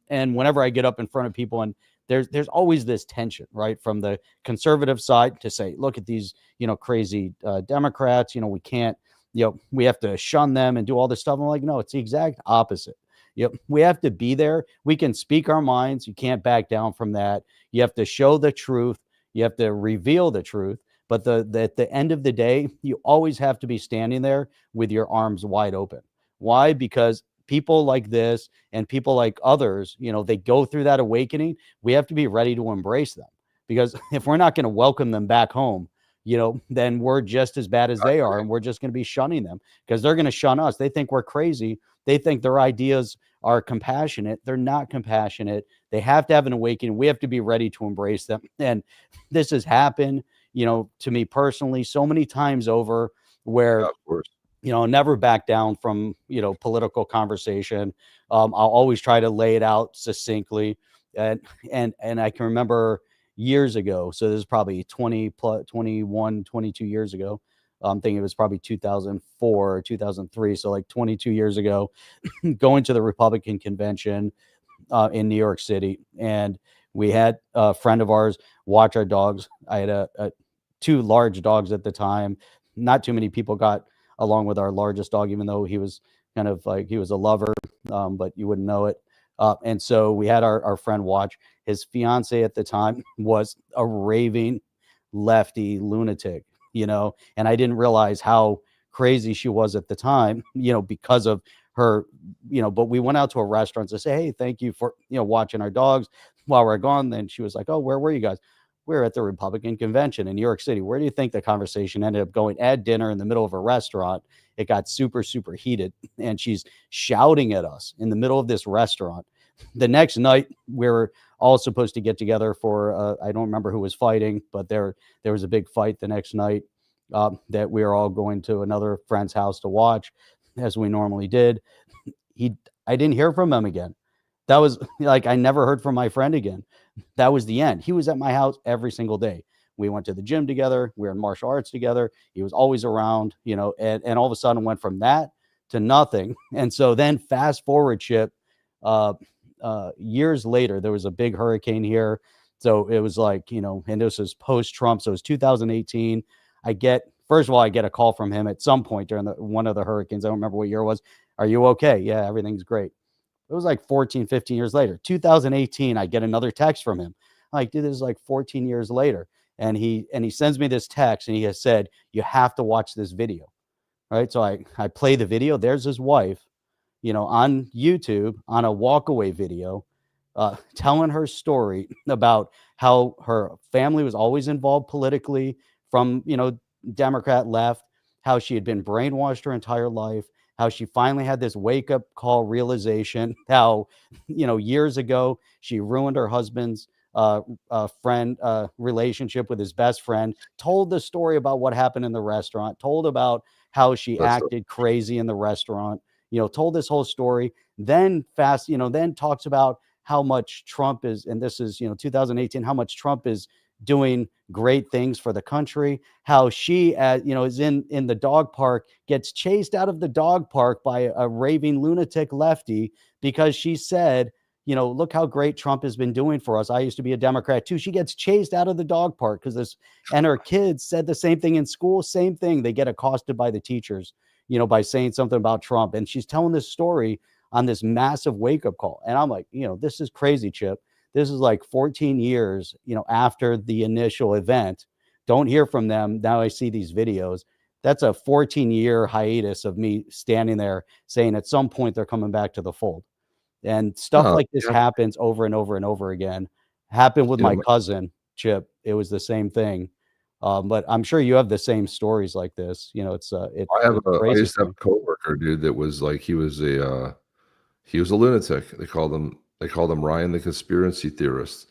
Speaker 1: and whenever I get up in front of people, and there's always this tension, right, from the conservative side to say, look at these, crazy Democrats, we can't, we have to shun them and do all this stuff. I'm like, no, it's the exact opposite. We have to be there. We can speak our minds. You can't back down from that. You have to show the truth. You have to reveal the truth. But at the end of the day, you always have to be standing there with your arms wide open. Why? Because people like this and people like others, they go through that awakening. We have to be ready to embrace them, because if we're not going to welcome them back home, then we're just as bad as they are. And we're just going to be shunning them because they're going to shun us. They think we're crazy. They think their ideas are compassionate. They're not compassionate. They have to have an awakening. We have to be ready to embrace them. And this has happened, to me personally, so many times over, where,
Speaker 2: of course,
Speaker 1: never back down from, political conversation. I'll always try to lay it out succinctly. And I can remember years ago, so this is probably 22 years ago. I'm thinking it was probably 2004 or 2003. So like 22 years ago, going to the Republican convention in New York City. And we had a friend of ours watch our dogs. I had two large dogs at the time. Not too many people got along with our largest dog, even though he was kind of like, he was a lover, but you wouldn't know it. And so we had our friend watch. His fiance at the time was a raving lefty lunatic, and I didn't realize how crazy she was at the time, because of her, but we went out to a restaurant to say, hey, thank you for, watching our dogs while we're gone. Then she was like, oh, where were you guys? We're at the Republican convention in New York City. Where do you think the conversation ended up going? At dinner in the middle of a restaurant. It got super, super heated, and she's shouting at us in the middle of this restaurant. The next night, we were all supposed to get together for, I don't remember who was fighting, but there was a big fight the next night that we were all going to another friend's house to watch, as we normally did. I didn't hear from him again. That was like, I never heard from my friend again. That was the end. He was at my house every single day. We went to the gym together. We were in martial arts together. He was always around, and all of a sudden went from that to nothing. And so then fast forward, Chip, years later, there was a big hurricane here. So it was like, and this was post-Trump. So it was 2018. First of all, I get a call from him at some point during one of the hurricanes. I don't remember what year it was. Are you okay? Yeah, everything's great. It was like 14, 15 years later, 2018, I get another text from him. I'm like, dude, this is like 14 years later. And he sends me this text, and he has said, you have to watch this video. Right. So I play the video. There's his wife, on YouTube on a walkaway video, telling her story about how her family was always involved politically from, Democrat left, how she had been brainwashed her entire life, how she finally had this wake-up call realization, how, years ago, she ruined her husband's friend relationship with his best friend, told the story about what happened in the restaurant, told about how she acted crazy in the restaurant, told this whole story, then then talks about how much Trump is, and this is, 2018, how much Trump is doing great things for the country, how she, is in the dog park, gets chased out of the dog park by a raving lunatic lefty because she said, look how great Trump has been doing for us. I used to be a Democrat too. She gets chased out of the dog park and her kids said the same thing in school, same thing. They get accosted by the teachers, by saying something about Trump. And she's telling this story on this massive wake-up call. And I'm like, this is crazy, Chip. This is like 14 years, after the initial event. Don't hear from them. Now I see these videos. That's a 14-year hiatus of me standing there saying at some point they're coming back to the fold. And stuff like this happens over and over and over again. Happened with my cousin, Chip. It was the same thing. But I'm sure you have the same stories like this. I used
Speaker 2: to have a coworker, dude, that was like, he was a lunatic. They called him Ryan the conspiracy theorist.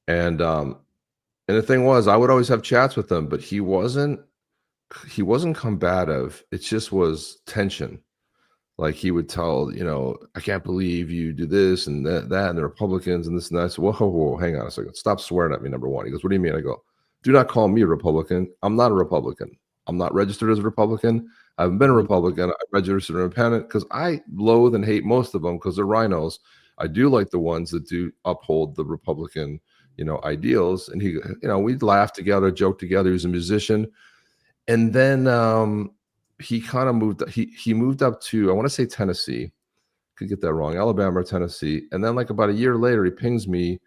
Speaker 2: And the thing was, I would always have chats with him, but he wasn't combative. It just was tension. Like he would tell, I can't believe you do this and that and the Republicans and this and that. I said, whoa, hang on a second. Stop swearing at me, number one. He goes, what do you mean? I go, do not call me a Republican. I'm not a Republican. I'm not registered as a Republican. I haven't been a Republican. I registered an independent because I loathe and hate most of them because they're rhinos. I do like the ones that do uphold the Republican, ideals. And he, we'd laugh together, joke together. He was a musician. And then he kind of moved. He moved up to, I want to say Tennessee. Could get that wrong. Alabama or Tennessee. And then like about a year later, he pings me.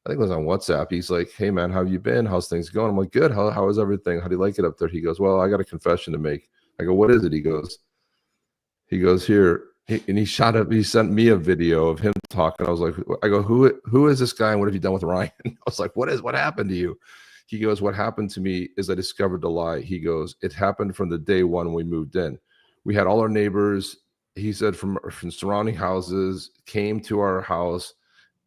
Speaker 2: I think it was on WhatsApp. He's like, "Hey man, how have you been? How's things going?" I'm like, "Good. How is everything? How do you like it up there?" He goes, "Well, I got a confession to make." I go, "What is it?" He goes, "Here." And he sent me a video of him talking. I was like, I go, who is this guy and what have you done with Ryan? I was like, what happened to you? He goes, "What happened to me is I discovered the lie." He goes, "It happened from the day one we moved in. We had all our neighbors," he said, from surrounding houses came to our house.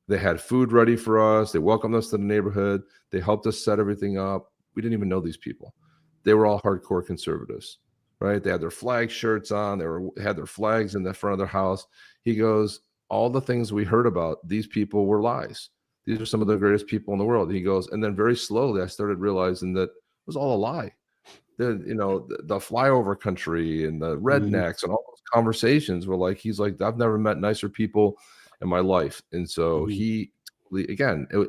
Speaker 2: They had food ready for us. They welcomed us to the neighborhood. They helped us set everything up. We didn't even know these people. They were all hardcore conservatives. Right? They had their flag shirts on. They had their flags in the front of their house. He goes, "All the things we heard about these people were lies. These are some of the greatest people in the world." He goes, and then very slowly I started realizing that it was all a lie. The flyover country and the rednecks and all those conversations were like, he's like, "I've never met nicer people in my life." And so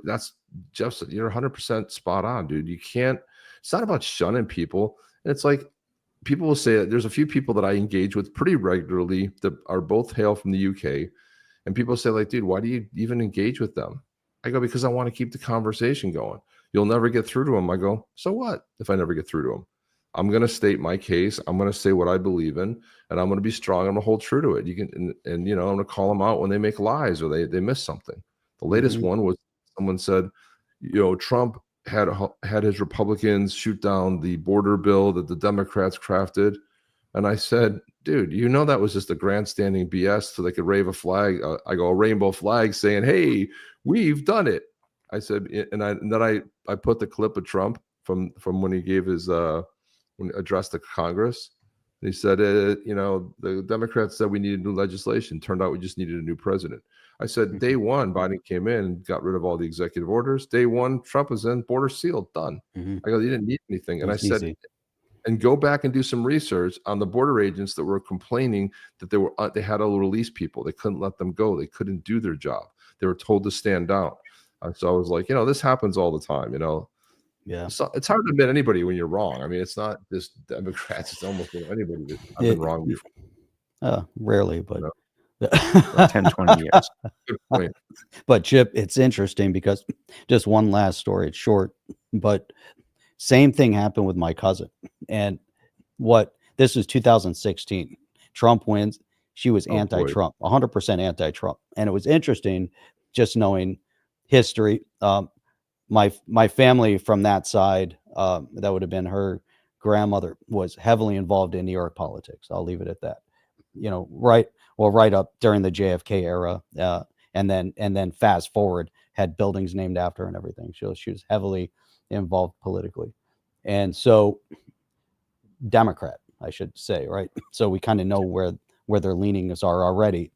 Speaker 2: that's just, you're 100% spot on, dude. You can't, it's not about shunning people. And it's like, people will say that there's a few people that I engage with pretty regularly that are both hail from the UK. And people say like, "Dude, why do you even engage with them?" I go, "Because I want to keep the conversation going. You'll never get through to them." I go, "So what if I never get through to them? I'm going to state my case. I'm going to say what I believe in, and I'm going to be strong. I'm going to hold true to it. You can, and I'm going to call them out when they make lies or they miss something." The latest one was someone said, Trump had his Republicans shoot down the border bill that the Democrats crafted. And I said, "Dude, that was just a grandstanding BS so they could wave a flag." I go, "A rainbow flag saying, 'Hey, we've done it.'" I said, and then I put the clip of Trump from when he gave his when he addressed the Congress. And he said, "The Democrats said we needed new legislation. Turned out we just needed a new president." I said, day one, Biden came in and got rid of all the executive orders. Day one, Trump was in, border sealed, done. I go, "You didn't need anything." And I said, and go back and do some research on the border agents that were complaining that they had to release people. They couldn't let them go. They couldn't do their job. They were told to stand down. So I was like, this happens all the time,
Speaker 1: Yeah.
Speaker 2: So it's hard to admit anybody when you're wrong. I mean, it's not just Democrats. It's almost anybody that I've been wrong before.
Speaker 1: Rarely, but
Speaker 5: 10, 20 years.
Speaker 2: Good point.
Speaker 1: But Chip, it's interesting because just one last story. It's short, but same thing happened with my cousin. And this was 2016. Trump wins. She was anti-Trump, 100% anti-Trump. And it was interesting just knowing history. My family from that side, that would have been her grandmother, was heavily involved in New York politics. I'll leave it at that. Right up during the JFK era, and then fast forward, had buildings named after her and everything. She was heavily involved politically, and so Democrat, I should say, right? So we kind of know where their leanings are already.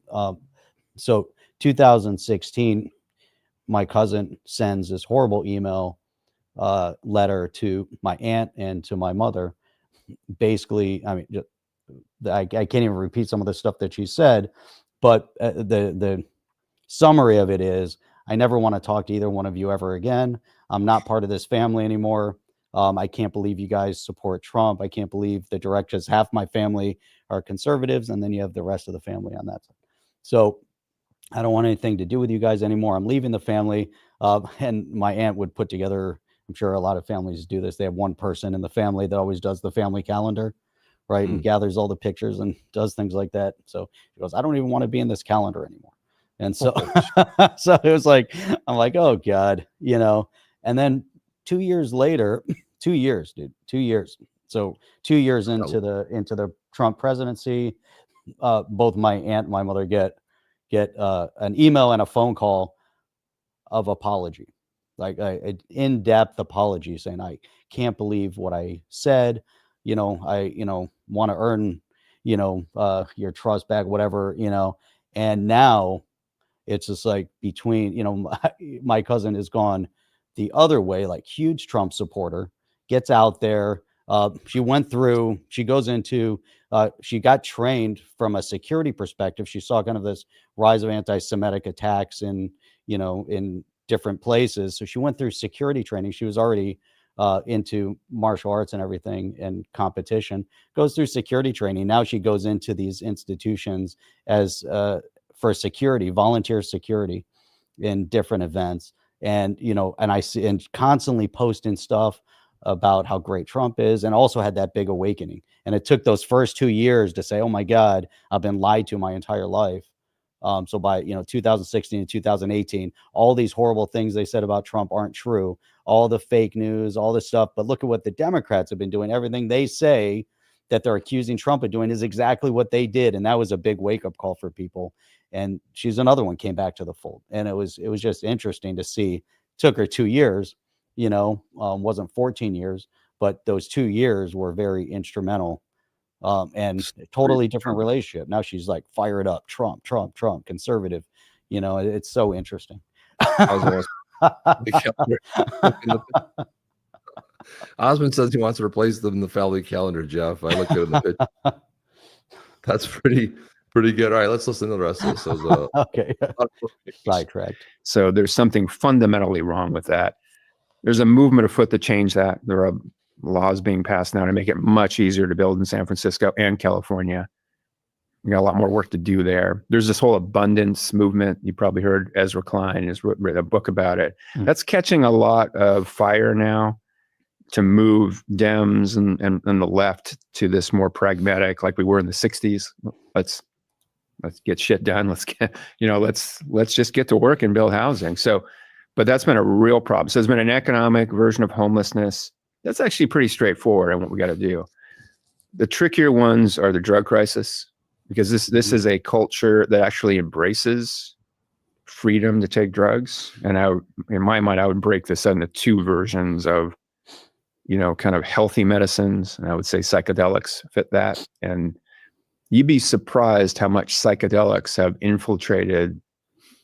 Speaker 1: So 2016, my cousin sends this horrible email letter to my aunt and to my mother. Basically, I mean, I can't even repeat some of the stuff that she said, but the summary of it is, "I never want to talk to either one of you ever again. I'm not part of this family anymore. I can't believe you guys support Trump. I can't believe the directors, half my family are conservatives, and then you have the rest of the family on that side. So I don't want anything to do with you guys anymore. I'm leaving the family." And my aunt would put together, I'm sure a lot of families do this. They have one person in the family that always does the family calendar, right? And gathers all the pictures and does things like that. So she goes, "I don't even want to be in this calendar anymore." And so, so it was like, I'm like, oh God, and then 2 years later, 2 years, dude, 2 years. So 2 years into the Trump presidency, both my aunt and my mother get an email and a phone call of apology, like an in-depth apology saying, "I can't believe what I said. I want to earn, your trust back, whatever, and now it's just like between, my cousin has gone the other way, like huge Trump supporter, gets out there, She went through, she goes into, she got trained from a security perspective. She saw kind of this rise of anti-Semitic attacks in, in different places. So she went through security training. She was already into martial arts and everything and competition, goes through security training. Now she goes into these institutions as for security, volunteer security in different events. And, and I see, and constantly posting stuff about how great Trump is, and also had that big awakening. And it took those first 2 years to say, oh my God, I've been lied to my entire life. So by 2016 and 2018, all these horrible things they said about Trump aren't true. All the fake news, all this stuff. But look at what the Democrats have been doing. Everything they say that they're accusing Trump of doing is exactly what they did. And that was a big wake-up call for people. And she's another one came back to the fold. And it was just interesting to see. Took her 2 years, wasn't 14 years, but those 2 years were very instrumental. And a totally different relationship. Now she's like fired up, Trump, conservative. It's so interesting.
Speaker 2: Osmond says he wants to replace them in the family calendar, Jeff. I looked at it in the pitch. That's pretty good. All right, let's listen to the rest of this. So,
Speaker 1: okay. Sidetracked.
Speaker 5: So there's something fundamentally wrong with that. There's a movement afoot to change that. There are laws being passed now to make it much easier to build in San Francisco and California. We got a lot more work to do there. There's this whole abundance movement. You probably heard Ezra Klein has written a book about it. That's catching a lot of fire now to move Dems and the left to this more pragmatic, like we were in the 60s. Let's get shit done. Let's get, let's just get to work and build housing. So, but that's been a real problem. So there's been an economic version of homelessness. That's actually pretty straightforward and what we got to do. The trickier ones are the drug crisis, because this is a culture that actually embraces freedom to take drugs. And in my mind, I would break this into two versions of, kind of healthy medicines. And I would say psychedelics fit that. And you'd be surprised how much psychedelics have infiltrated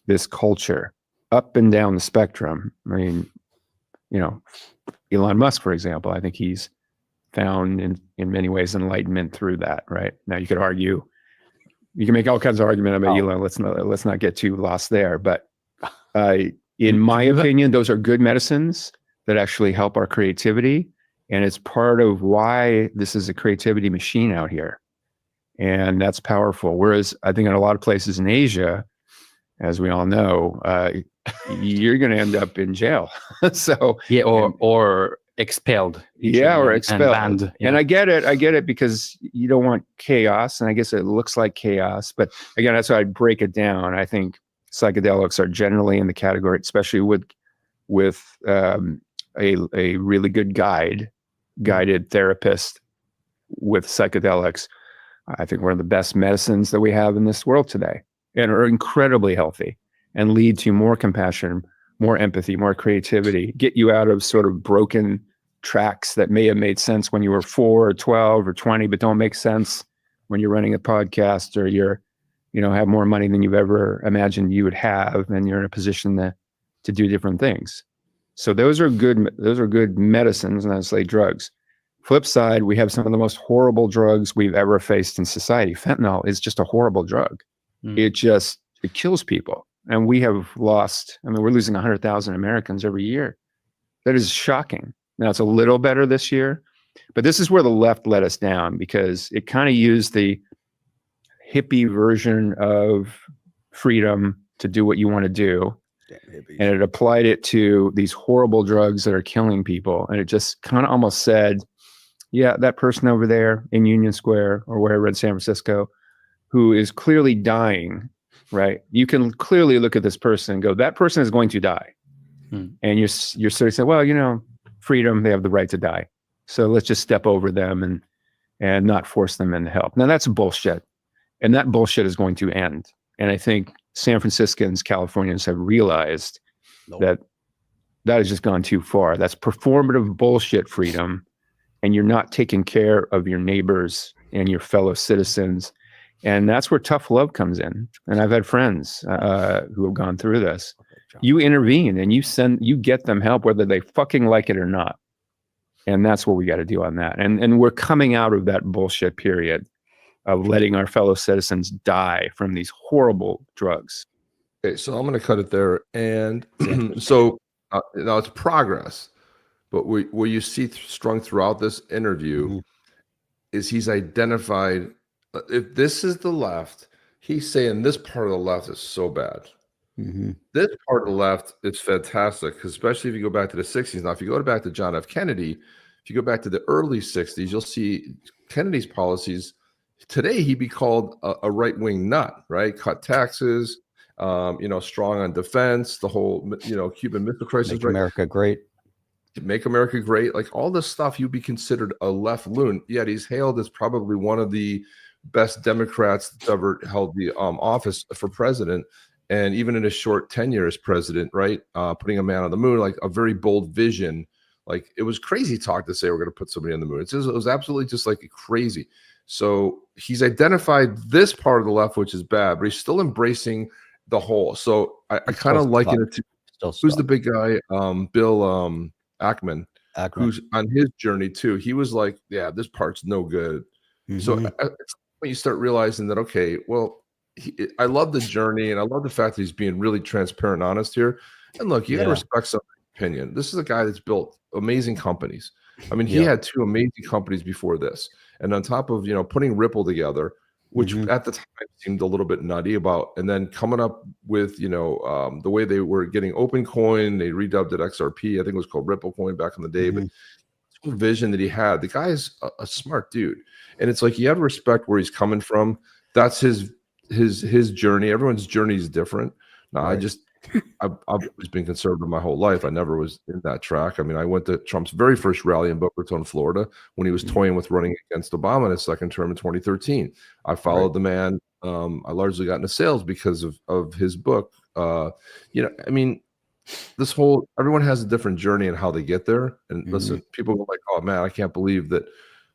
Speaker 5: this culture up and down the spectrum. I mean, Elon Musk, for example, I think he's found in many ways enlightenment through that, right? Now you could argue, you can make all kinds of argument about Elon. Let's not get too lost there. But in my opinion, those are good medicines that actually help our creativity. And it's part of why this is a creativity machine out here. And that's powerful. Whereas I think in a lot of places in Asia, as we all know, you're going to end up in jail. So
Speaker 4: yeah, or expelled.
Speaker 5: Yeah, or expelled.
Speaker 4: And banned. Yeah.
Speaker 5: And I get it because you don't want chaos. And I guess it looks like chaos. But again, that's why I break it down. I think psychedelics are generally in the category, especially with a really good guided therapist with psychedelics. I think one of the best medicines that we have in this world today, and are incredibly healthy and lead to more compassion, more empathy, more creativity, get you out of sort of broken tracks that may have made sense when you were 4 or 12 or 20, but don't make sense when you're running a podcast or you're, have more money than you've ever imagined you would have, and you're in a position to do different things. So those are good medicines, and I'd say drugs. Flip side, we have some of the most horrible drugs we've ever faced in society. Fentanyl is just a horrible drug. It kills people. And we have lost, we're losing 100,000 Americans every year. That is shocking. Now it's a little better this year, but this is where the left let us down, because it kind of used the hippie version of freedom to do what you want to do. And it applied it to these horrible drugs that are killing people. And it just kind of almost said, yeah, that person over there in Union Square or wherever in San Francisco who is clearly dying, right? You can clearly look at this person and go, that person is going to die. And you're sort of saying, well, freedom, they have the right to die. So let's just step over them and not force them into help. Now that's bullshit. And that bullshit is going to end. And I think San Franciscans, Californians have realized that has just gone too far. That's performative bullshit freedom. And you're not taking care of your neighbors and your fellow citizens. And that's where tough love comes in. And I've had friends who have gone through this. You intervene and you get them help, whether they fucking like it or not. And that's what we got to do on that. And we're coming out of that bullshit period of letting our fellow citizens die from these horrible drugs.
Speaker 2: Okay, so I'm going to cut it there. And so now it's progress. But what you see strung throughout this interview is he's identified, if this is the left, he's saying this part of the left is so bad. This part of the left is fantastic, especially if you go back to the 60s. Now, if you go back to John F. Kennedy, if you go back to the early 60s, you'll see Kennedy's policies. Today, he'd be called a right-wing nut, right? Cut taxes, strong on defense, the whole, Cuban Missile Crisis.
Speaker 1: Make America great.
Speaker 2: Make America great. Like all this stuff, you'd be considered a left loon. Yet he's hailed as probably one of the best Democrats that's ever held the office for president. And even in his short tenure as president, right, putting a man on the moon, like a very bold vision. Like it was crazy talk to say we're going to put somebody on the moon. It was absolutely just like crazy. So he's identified this part of the left, which is bad, but he's still embracing the whole. So I kind of liken it to who's the big guy, Bill Ackman, who's on his journey too. He was like, yeah, this part's no good. So when you start realizing that, okay, well, I love the journey and I love the fact that he's being really transparent and honest here. And look, you got to respect somebody's opinion. This is a guy that's built amazing companies. I mean, he had 2 amazing companies before this. And on top of, putting Ripple together, which at the time seemed a little bit nutty and then coming up with, the way they were getting OpenCoin, they redubbed it XRP. I think it was called Ripple Coin back in the day, but the vision that he had, the guy is a smart dude. And it's like, you have to respect where he's coming from. That's his journey. Everyone's journey is different. Now, I've always been conservative my whole life. I never was in that track. I mean, I went to Trump's very first rally in Boca Raton, Florida, when he was toying with running against Obama in his second term in 2013. I followed the man. I largely got into sales because of his book. I mean, everyone has a different journey and how they get there. And listen, people go like, oh man, I can't believe that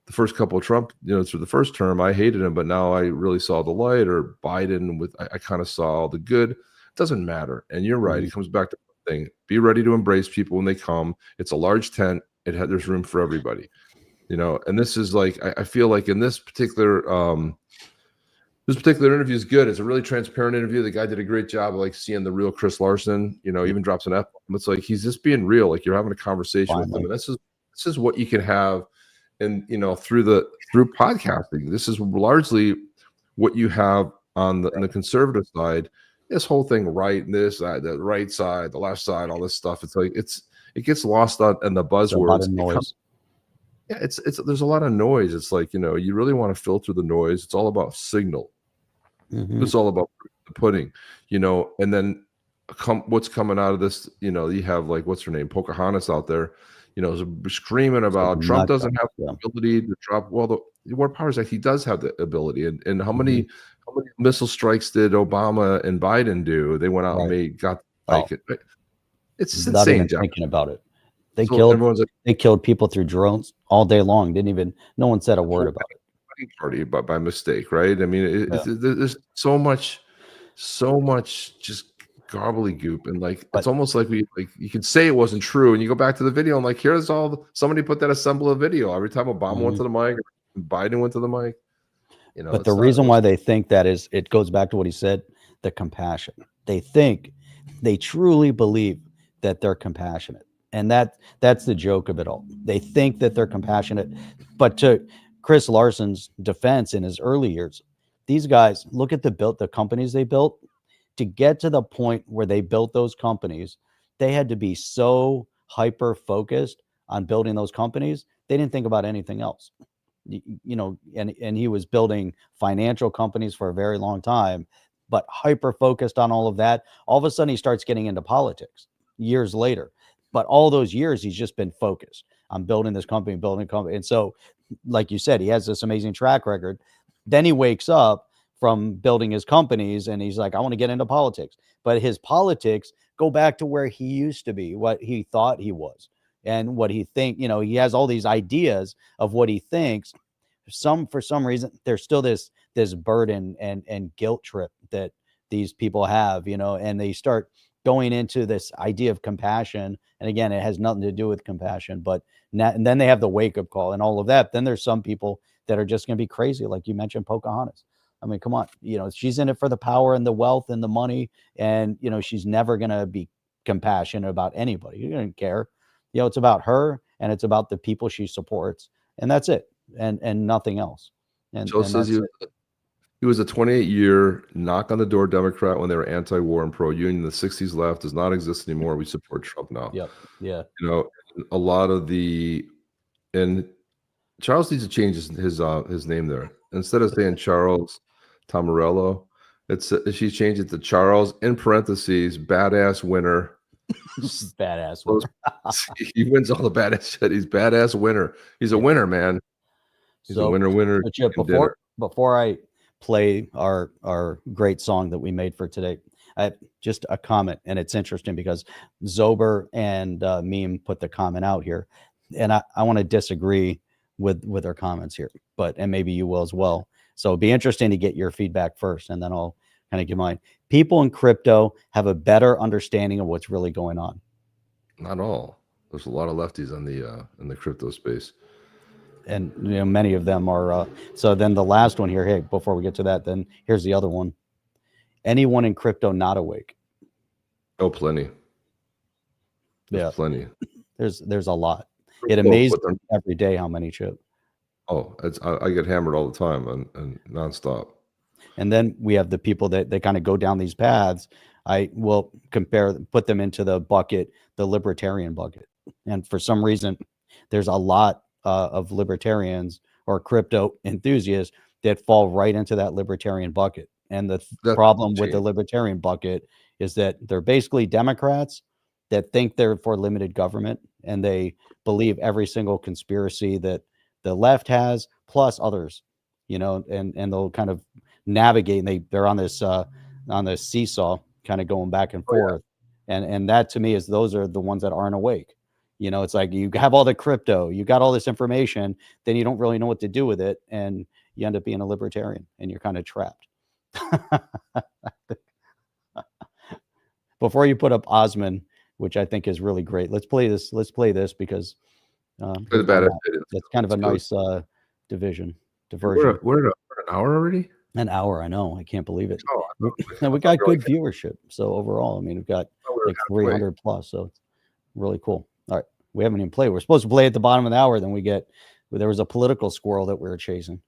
Speaker 2: the first couple of Trump, through the first term, I hated him, but now I really saw the light. Or Biden, I kind of saw all the good. Doesn't matter. And you're right. It comes back to the thing. Be ready to embrace people when they come. It's a large tent. There's room for everybody, and this is like, I feel like in this particular interview is good. It's a really transparent interview. The guy did a great job of like seeing the real Chris Larson, even drops an F. It's like, he's just being real. Like you're having a conversation with him. And this is what you can have. And, through podcasting, this is largely what you have on the conservative side. This whole thing, right, and this, the right side, the left side, all this stuff. It's like it gets lost in the buzzwords. There's a lot of noise. It's like, you really want to filter the noise. It's all about signal. It's all about the pudding, and then what's coming out of this, you have like, what's her name, Pocahontas out there, screaming about Trump doesn't have the ability to drop. Well, the War Powers Act, he does have the ability. And how many missile strikes did Obama and Biden do? They went out and it. It's
Speaker 1: not
Speaker 2: insane.
Speaker 1: Even thinking about it, they killed people through drones all day long. No one said a word about it.
Speaker 2: Party, but by mistake, right? I mean, there's so much just gobbledygook, and like it's almost like you can say it wasn't true, and you go back to the video and like, here's somebody put that assemble a video every time Obama went to the mic, Biden went to the mic.
Speaker 1: But the reason why they think that is, it goes back to what he said, the compassion. They truly believe that they're compassionate, and that's the joke of it all. They think that they're compassionate, but to Chris Larson's defense, in his early years, these guys, look at the companies they built. To get to the point where they built those companies, they had to be so hyper focused on building those companies. They didn't think about anything else, and he was building financial companies for a very long time, but hyper focused on all of that. All of a sudden he starts getting into politics years later, but all those years he's just been focused on building this company, And so, like you said, he has this amazing track record. Then he wakes up from building his companies and he's like, I want to get into politics. But his politics go back to where he used to be, what he thought he was, and what he he has all these ideas of what he thinks. For some reason, there's still this burden and guilt trip that these people have, and they start going into this idea of compassion. And again, it has nothing to do with compassion, but and then they have the wake up call and all of that. Then there's some people that are just going to be crazy. Like you mentioned, Pocahontas. I mean, come on, she's in it for the power and the wealth and the money. And, she's never going to be compassionate about anybody. You don't care. It's about her and it's about the people she supports. And that's it. And nothing else. And
Speaker 2: Joe says he was a 28-year knock on the door Democrat when they were anti-war and pro-union. The 60s left does not exist anymore. We support Trump now.
Speaker 1: Yep. Yeah.
Speaker 2: A lot of and Charles needs to change his name there. Instead of saying Charles Tamarello, she changed it to Charles in parentheses badass winner.
Speaker 1: Badass winner.
Speaker 2: He wins all the badass shit. He's badass winner. He's a winner, man. He's a winner.
Speaker 1: Chip, before I play our great song that we made for today, I have just a comment, and it's interesting because Zober and Meme put the comment out here, and I want to disagree with their comments here, and maybe you will as well. So it'd be interesting to get your feedback first, and then I'll kind of give mine. People in crypto have a better understanding of what's really going on.
Speaker 2: Not all. There's a lot of lefties in the crypto space.
Speaker 1: And many of them are. So then the last one here, hey, before we get to that, then here's the other one. Anyone in crypto not awake?
Speaker 2: Oh, plenty.
Speaker 1: There's
Speaker 2: plenty.
Speaker 1: There's a lot. It amazes me every day how many, Chip.
Speaker 2: Oh, I get hammered all the time and nonstop.
Speaker 1: And then we have the people that they kind of go down these paths. I will put them into the libertarian bucket. And for some reason, there's a lot of libertarians or crypto enthusiasts that fall right into that libertarian bucket. And the problem with the libertarian bucket is that they're basically Democrats that think they're for limited government, and they believe every single conspiracy that the left has, plus others, and they'll kind of navigate, and they're on this seesaw, kind of going back and forth. And that to me is those are the ones that aren't awake. It's like you have all the crypto, you got all this information, then you don't really know what to do with it, and you end up being a libertarian, and you're kind of trapped. Before you put up Osman, which I think is really great, let's play this because it's kind of a nice diversion.
Speaker 2: We're at an hour already.
Speaker 1: An hour, I know. I can't believe it. And we got good viewership. So overall, I mean, we've got like 300 plus. So it's really cool. All right, we haven't even played. We're supposed to play at the bottom of the hour. Then there was a political squirrel that we were chasing.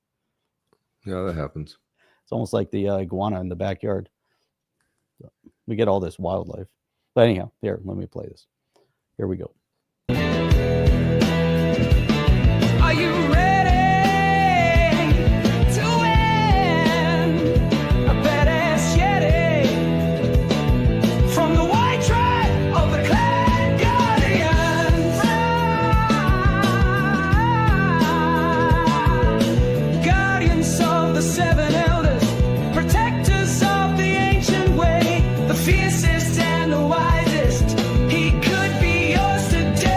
Speaker 2: Yeah, that happens.
Speaker 1: It's almost like the iguana in the backyard. So we get all this wildlife. But anyhow, here, let me play this. Here we go.
Speaker 6: Are you ready to win a badass Yeti from the white tribe of the Clan Guardians? Guardians of the seven elders, protectors of the ancient way, the fiercest and the wisest. He could be yours today.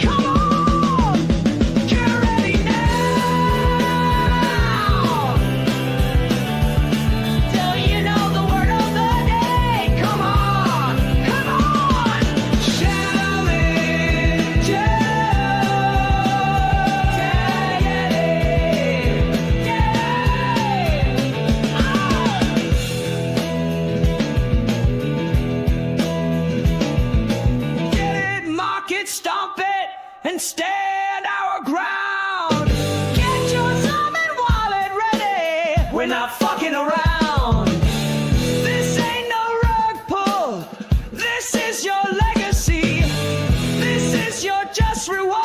Speaker 6: Come on, get ready now. Do you know the word of the day? Come on, challenge you. Get it, market, stomp it, and stand our ground. Get your summon wallet ready. We're not fucking around. This ain't no rug pull. This is your legacy. This is your just reward.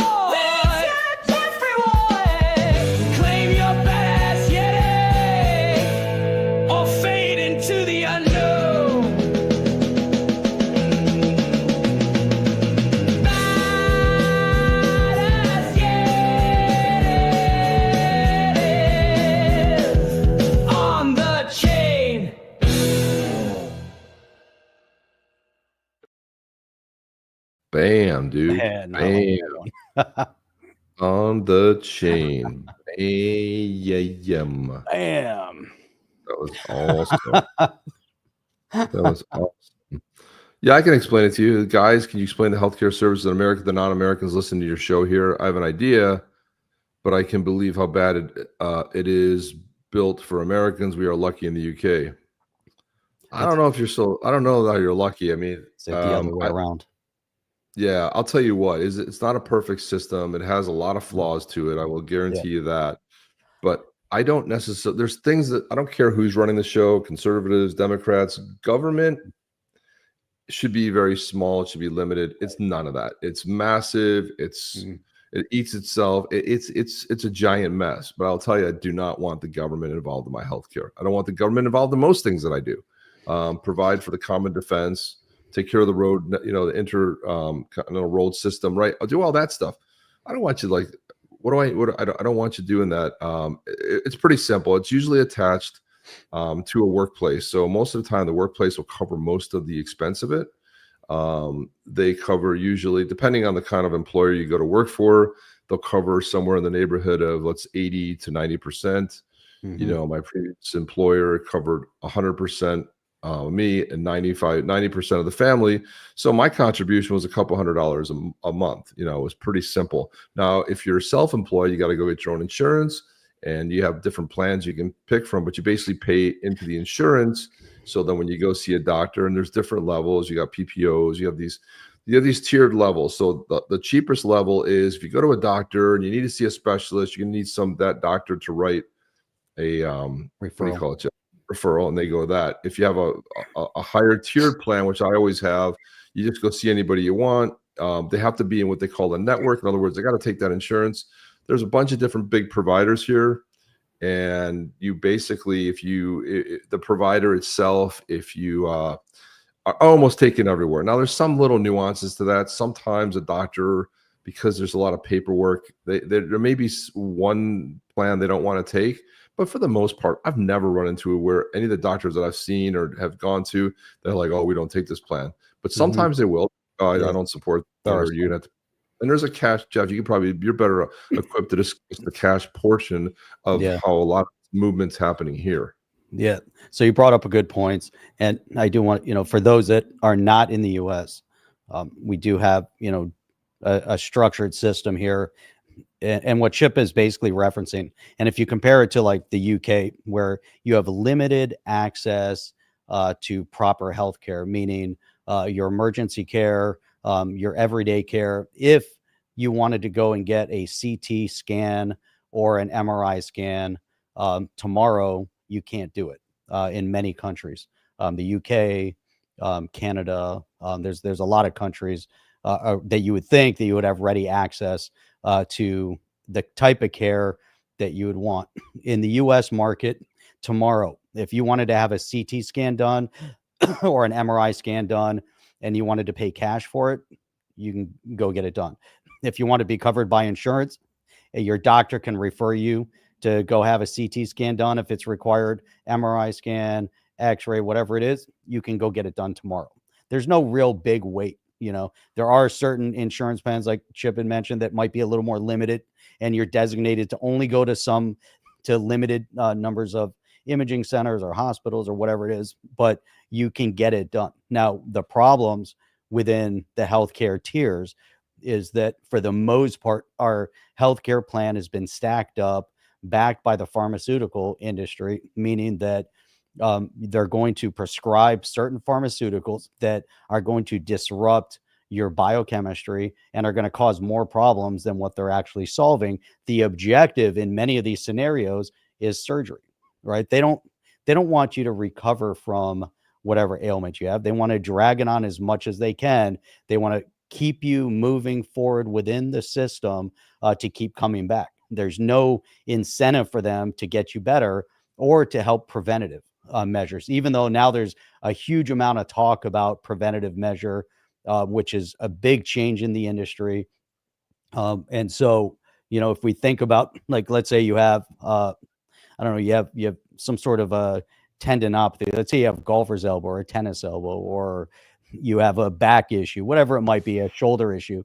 Speaker 6: Claim your badass Yeti or fade into the unknown. Badass Yetis on the chain.
Speaker 2: Bam, dude.
Speaker 1: And
Speaker 2: Bam. On the chain. Bam.
Speaker 1: Bam.
Speaker 2: That was awesome. That was awesome. Yeah, I can explain it to you. Guys, can you explain the healthcare services in America to non-Americans listening to your show here? I have an idea, but I can believe how bad it is built for Americans. We are lucky in the UK. I don't know if you're I don't know how you're lucky. I mean,
Speaker 1: It's like the other way around.
Speaker 2: Yeah, I'll tell you what, it's not a perfect system. It has a lot of flaws to it. I will guarantee you that. But I don't necessarily, there's things that I don't care who's running the show, conservatives, Democrats, government should be very small. It should be limited. It's none of that. It's massive. It eats itself. It's a giant mess. But I'll tell you, I do not want the government involved in my healthcare. I don't want the government involved in most things that I do. Provide for the common defense, take care of the road, the road system, right? I'll do all that stuff. I don't want you like, I don't want you doing that. It's pretty simple. It's usually attached to a workplace. So most of the time, the workplace will cover most of the expense of it. They cover usually, depending on the kind of employer you go to work for, they'll cover somewhere in the neighborhood of 80 to 90%. You know, my previous employer covered 100%. Me and 90% of the family. So my contribution was a couple $100 a month. You know, it was pretty simple. Now, if you're self-employed, you got to go get your own insurance, and you have different plans you can pick from, but you basically pay into the insurance. So then when you go see a doctor, and there's different levels, you got PPOs, you have these tiered levels. So the cheapest level is if you go to a doctor and you need to see a specialist, you're gonna need that doctor to write a what do you call it? Referral, and they go that. If you have a higher tiered plan, which I always have, you just go see anybody you want. They have to be in what they call a network. In other words, they got to take that insurance. There's a bunch of different big providers here, and you basically, the provider itself, if you are almost taken everywhere. Now, there's some little nuances to that. Sometimes a doctor, because there's a lot of paperwork, there may be one plan they don't want to take. But for the most part, I've never run into it where any of the doctors that I've seen or have gone to, they're like, "Oh, we don't take this plan." But sometimes they will. I don't support that. Or you have to, and there's a cash, Jeff. You're better equipped to discuss the cash portion of how a lot of movements happening here.
Speaker 1: Yeah. So you brought up a good point, and I do want, for those that are not in the U.S., we do have a structured system here. And what Chip is basically referencing, and if you compare it to like the UK, where you have limited access to proper healthcare, meaning your emergency care, your everyday care. If you wanted to go and get a CT scan or an MRI scan tomorrow, you can't do it in many countries. The UK, Canada, there's a lot of countries that you would think that you would have ready access to the type of care that you would want. In the US market tomorrow, if you wanted to have a CT scan done or an MRI scan done and you wanted to pay cash for it, you can go get it done. If you want to be covered by insurance, your doctor can refer you to go have a CT scan done if it's required, MRI scan, X-ray, whatever it is, you can go get it done tomorrow. There's no real big wait. There are certain insurance plans, like Chip had mentioned, that might be a little more limited, and you're designated to only go to limited numbers of imaging centers or hospitals or whatever it is, but you can get it done. Now, the problems within the healthcare tiers is that for the most part, our healthcare plan has been stacked up, backed by the pharmaceutical industry, meaning that they're going to prescribe certain pharmaceuticals that are going to disrupt your biochemistry and are going to cause more problems than what they're actually solving. The objective in many of these scenarios is surgery, right? They don't want you to recover from whatever ailment you have. They want to drag it on as much as they can. They want to keep you moving forward within the system to keep coming back. There's no incentive for them to get you better or to help preventative measures, even though now there's a huge amount of talk about preventative measure, which is a big change in the industry. And so, if we think about, like, let's say you have, I don't know, you have some sort of a tendinopathy. Let's say you have golfer's elbow or a tennis elbow, or you have a back issue, whatever it might be, a shoulder issue,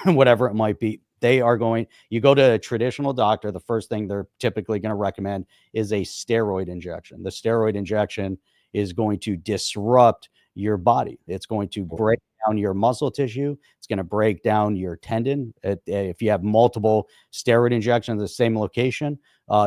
Speaker 1: whatever it might be. They are going, you go to a traditional doctor, the first thing they're typically going to recommend is a steroid injection. The steroid injection is going to disrupt your body. It's going to break down your muscle tissue. It's going to break down your tendon. If you have multiple steroid injections in the same location,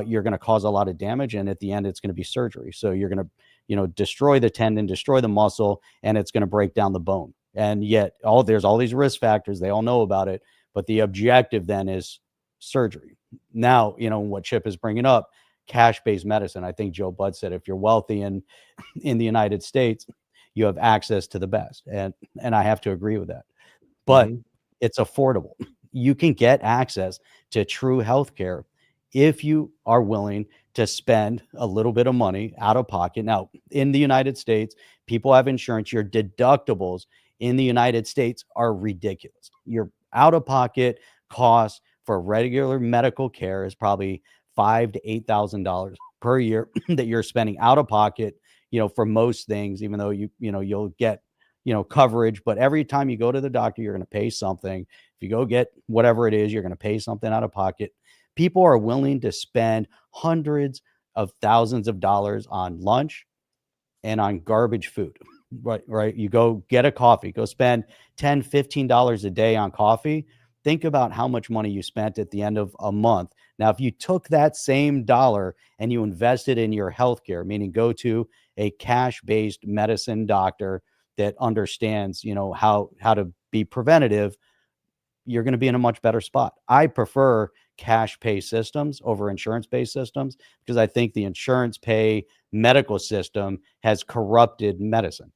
Speaker 1: you're going to cause a lot of damage. And at the end, it's going to be surgery. So you're going to, destroy the tendon, destroy the muscle, and it's going to break down the bone. And yet there's all these risk factors. They all know about it. But the objective then is surgery. Now, what Chip is bringing up, cash-based medicine. I think Joe Budd said, if you're wealthy in the United States, you have access to the best. And I have to agree with that. But it's affordable. You can get access to true healthcare if you are willing to spend a little bit of money out of pocket. Now, in the United States, people have insurance. Your deductibles in the United States are ridiculous. Your out-of-pocket cost for regular medical care is probably $5,000 to $8,000 per year that you're spending out of pocket, for most things, even though you'll get, coverage. But every time you go to the doctor, you're going to pay something. If you go get whatever it is, you're going to pay something out of pocket. People are willing to spend hundreds of thousands of dollars on lunch and on garbage food. Right. You go get a coffee, go spend $10, $15 a day on coffee. Think about how much money you spent at the end of a month. Now, if you took that same dollar and you invested in your healthcare, meaning go to a cash-based medicine doctor that understands, how to be preventative, you're going to be in a much better spot. I prefer cash pay systems over insurance based systems because I think the insurance pay medical system has corrupted medicine.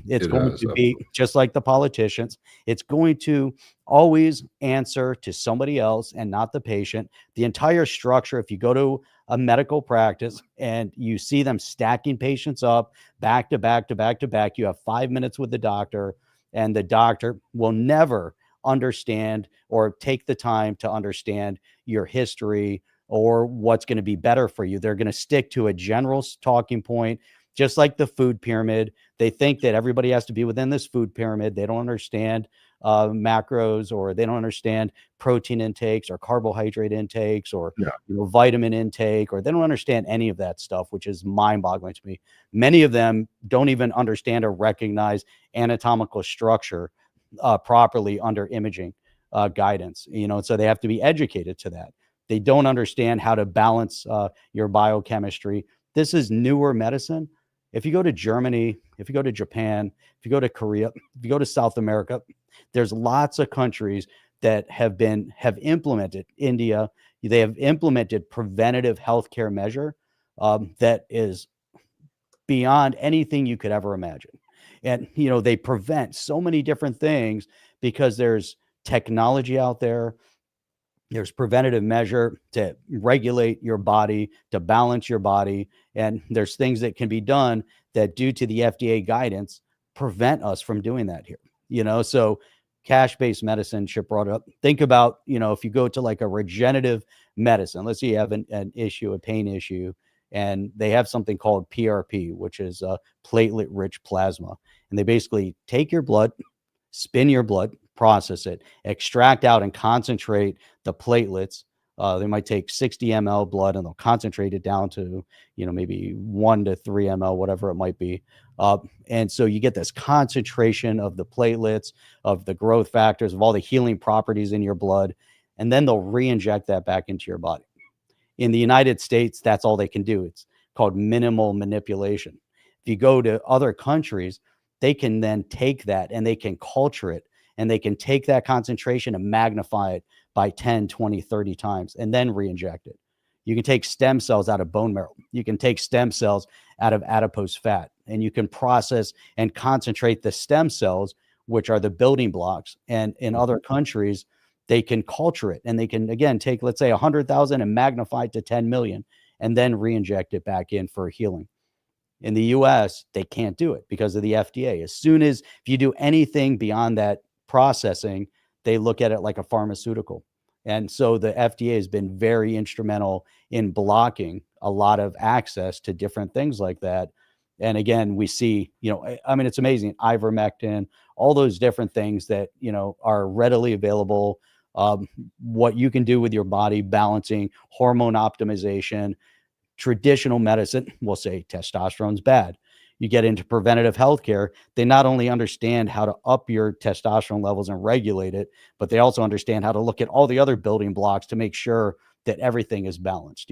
Speaker 1: It's going to be just like the politicians. It's going to always answer to somebody else and not the patient. The entire structure, if you go to a medical practice and you see them stacking patients up back to back to back to back, you have 5 minutes with the doctor, and the doctor will never understand or take the time to understand your history or what's going to be better for you. They're going to stick to a general talking point. Just like the food pyramid, they think that everybody has to be within this food pyramid. They don't understand macros, or they don't understand protein intakes or carbohydrate intakes or vitamin intake, or they don't understand any of that stuff, which is mind-boggling to me. Many of them don't even understand or recognize anatomical structure properly under imaging guidance. So they have to be educated to that. They don't understand how to balance your biochemistry. This is newer medicine. If you go to Germany, if you go to Japan, if you go to Korea, if you go to South America, there's lots of countries that have implemented, India, they have implemented preventative healthcare measure that is beyond anything you could ever imagine. And, they prevent so many different things because there's technology out there. There's preventative measure to regulate your body, to balance your body. And there's things that can be done that, due to the FDA guidance, prevent us from doing that here. So cash-based medicine, Chip brought up. Think about, if you go to like a regenerative medicine, let's say you have a pain issue, and they have something called PRP, which is platelet-rich plasma. And they basically take your blood, spin your blood, process it, extract out and concentrate the platelets. They might take 60 ml blood and they'll concentrate it down to, maybe 1 to 3 ml, whatever it might be. And so you get this concentration of the platelets, of the growth factors, of all the healing properties in your blood. And then they'll re-inject that back into your body. In the United States, that's all they can do. It's called minimal manipulation. If you go to other countries, they can then take that and they can culture it, and they can take that concentration and magnify it by 10, 20, 30 times and then re-inject it. You can take stem cells out of bone marrow. You can take stem cells out of adipose fat, and you can process and concentrate the stem cells, which are the building blocks. And in other countries, they can culture it, and they can, again, take, let's say 100,000 and magnify it to 10 million and then re-inject it back in for healing. In the US, they can't do it because of the FDA. As soon as, if you do anything beyond that processing, they look at it like a pharmaceutical. And so the FDA has been very instrumental in blocking a lot of access to different things like that. And again, we see, it's amazing. Ivermectin, all those different things that, are readily available what you can do with your body, balancing, hormone optimization. Traditional medicine will say testosterone's bad. You get into preventative healthcare, they not only understand how to up your testosterone levels and regulate it, but they also understand how to look at all the other building blocks to make sure that everything is balanced,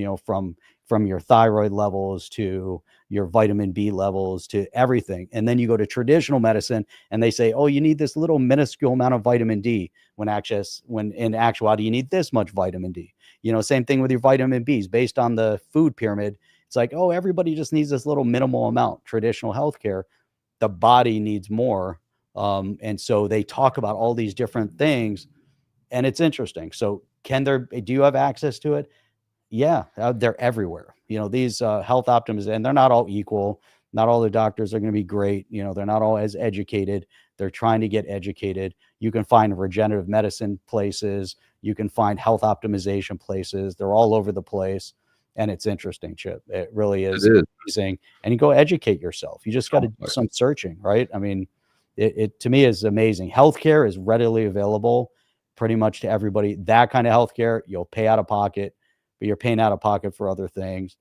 Speaker 1: from your thyroid levels to your vitamin B levels to everything. And then you go to traditional medicine and they say, oh, you need this little minuscule amount of vitamin D, when in actuality, you need this much vitamin D. Same thing with your vitamin Bs based on the food pyramid. It's like, oh, everybody just needs this little minimal amount. Traditional healthcare, the body needs more. And so they talk about all these different things, and it's interesting. So do you have access to it? Yeah, they're everywhere. These health optimists, and they're not all equal. Not all the doctors are going to be great. They're not all as educated. They're trying to get educated. You can find regenerative medicine places. You can find health optimization places. They're all over the place. And it's interesting, Chip. It really is amazing. And you go educate yourself. You just got to do some searching, right? I mean, it to me is amazing. Healthcare is readily available pretty much to everybody. That kind of healthcare, you'll pay out of pocket, but you're paying out of pocket for other things.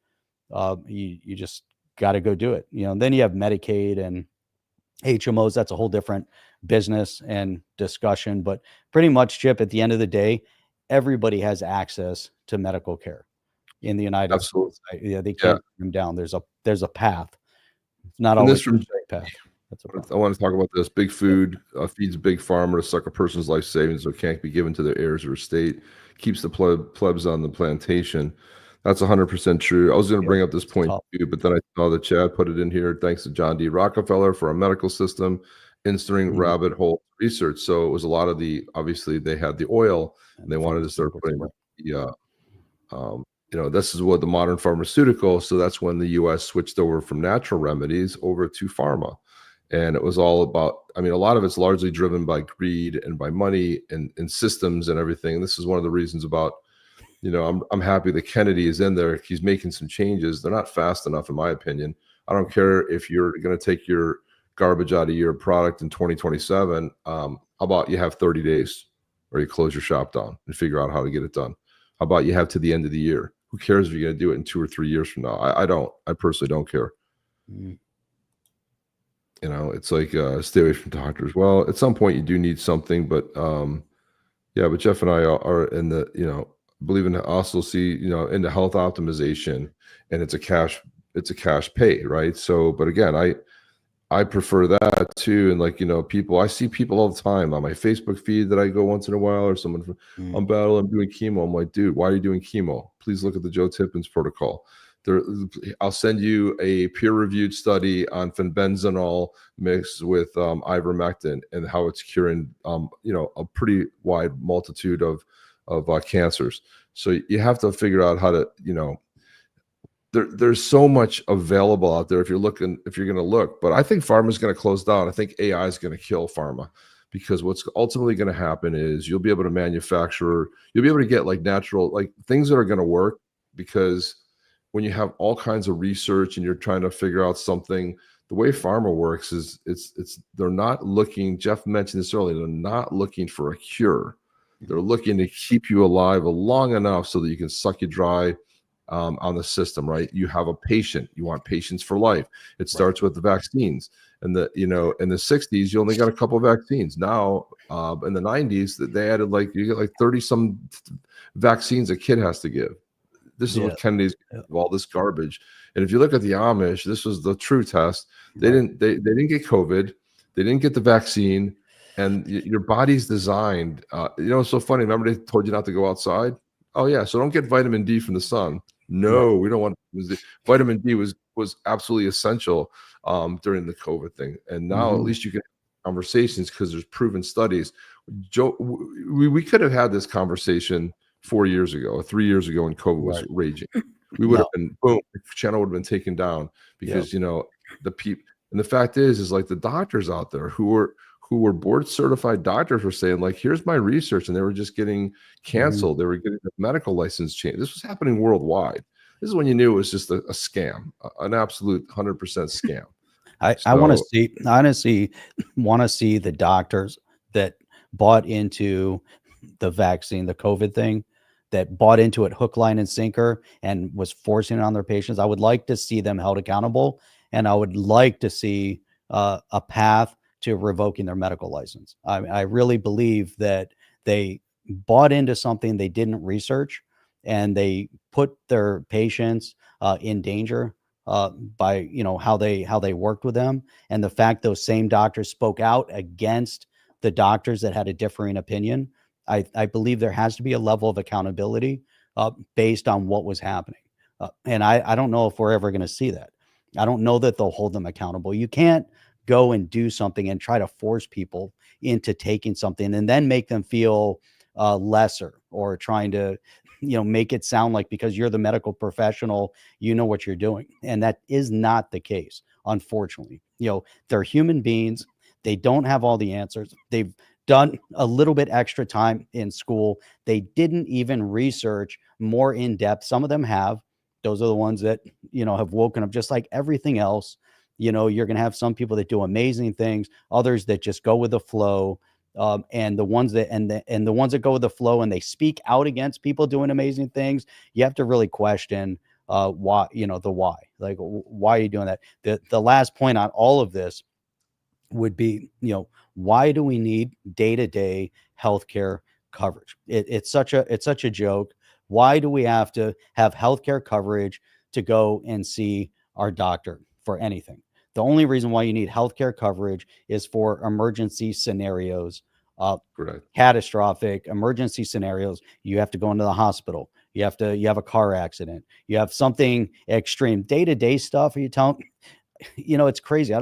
Speaker 1: You just got to go do it. Then you have Medicaid and HMOs. That's a whole different business and discussion. But pretty much, Chip, at the end of the day, everybody has access to medical care in the United States. Yeah, they can't bring them down. There's a path. It's not always a straight path.
Speaker 2: I want to talk about this. Big food feeds big pharma to suck a person's life savings so it can't be given to their heirs or estate. Keeps the plebs on the plantation. That's 100% true. I was going to bring up this point too, but then I saw that Chad put it in here. Thanks to John D. Rockefeller for our medical system, installing rabbit hole research. So it was a lot of obviously they had the oil and they wanted to start putting this is what the modern pharmaceutical. So that's when the U.S. switched over from natural remedies over to pharma. And it was all about, a lot of it's largely driven by greed and by money and systems and everything. And this is one of the reasons about, I'm happy that Kennedy is in there. He's making some changes. They're not fast enough, in my opinion. I don't care if you're going to take your garbage out of your product in 2027. How about you have 30 days or you close your shop down and figure out how to get it done? How about you have to the end of the year? Who cares if you're going to do it in 2 or 3 years from now? I personally don't care. It's like stay away from doctors. Well, at some point you do need something, but but Jeff and I are in the, believe in also see, into health optimization, and it's a cash pay, right? So, but again, I prefer that too. And I see people all the time on my Facebook feed that I go once in a while, or someone from I'm doing chemo. I'm like, dude, why are you doing chemo? Please look at the Joe Tippins protocol. I'll send you a peer-reviewed study on fenbenzanol mixed with ivermectin and how it's curing, a pretty wide multitude of cancers. So you have to figure out how to, there's so much available out there if you're going to look. But I think pharma is going to close down. I think AI is going to kill pharma, because what's ultimately going to happen is you'll be able to manufacture, you'll be able to get natural, things that are going to work, because when you have all kinds of research and you're trying to figure out something, the way pharma works is they're not looking, Jeff mentioned this earlier, they're not looking for a cure. They're looking to keep you alive long enough so that you can suck you dry on the system, right? You have a patient, you want patients for life. It starts with the vaccines. And in the 60s, you only got a couple of vaccines. Now, in the 90s, they added you get 30 some vaccines a kid has to give. This is what Kennedy's all this garbage. And if you look at the Amish, this was the true test. They didn't get COVID, they didn't get the vaccine, and your body's designed. It's so funny. Remember they told you not to go outside? Oh yeah, so don't get vitamin D from the sun. No, we don't want vitamin D was absolutely essential during the COVID thing. And now at least you can have conversations because there's proven studies. Joe, we could have had this conversation 4 years ago or 3 years ago when COVID was raging. We would have been boom, the channel would have been taken down because the people. And the fact is the doctors out there who were board certified doctors were saying here's my research, and they were just getting canceled. They were getting the medical license changed. This was happening worldwide. This is when you knew it was just a scam, an absolute 100% scam.
Speaker 1: I want to see, honestly, want to see the doctors that bought into vaccine, the COVID thing, that bought into it hook, line, and sinker and was forcing it on their patients. I would like to see them held accountable, and I would like to see a path to revoking their medical license. I really believe that they bought into something they didn't research, and they put their patients in danger by how they worked with them, and the fact those same doctors spoke out against the doctors that had a differing opinion. I believe there has to be a level of accountability based on what was happening, and I don't know if we're ever going to see that. I don't know that they'll hold them accountable. You can't go and do something and try to force people into taking something and then make them feel lesser, or trying to make it sound like because you're the medical professional, you know what you're doing. And that is not the case, unfortunately. They're human beings. They don't have all the answers. They've done a little bit extra time in school. They didn't even research more in depth. Some of them have. Those are the ones that, have woken up. Just like everything else, you're going to have some people that do amazing things, others that just go with the flow. And the ones that and the ones that go with the flow and they speak out against people doing amazing things, you have to really question why, the why. Like, why are you doing that? The last point on all of this would be, why do we need day-to-day healthcare coverage? It's such a joke. Why do we have to have healthcare coverage to go and see our doctor for anything? The only reason why you need healthcare coverage is for emergency scenarios, catastrophic emergency scenarios. You have to go into the hospital. You have a car accident. You have something extreme. Day-to-day stuff. Are you telling? It's crazy.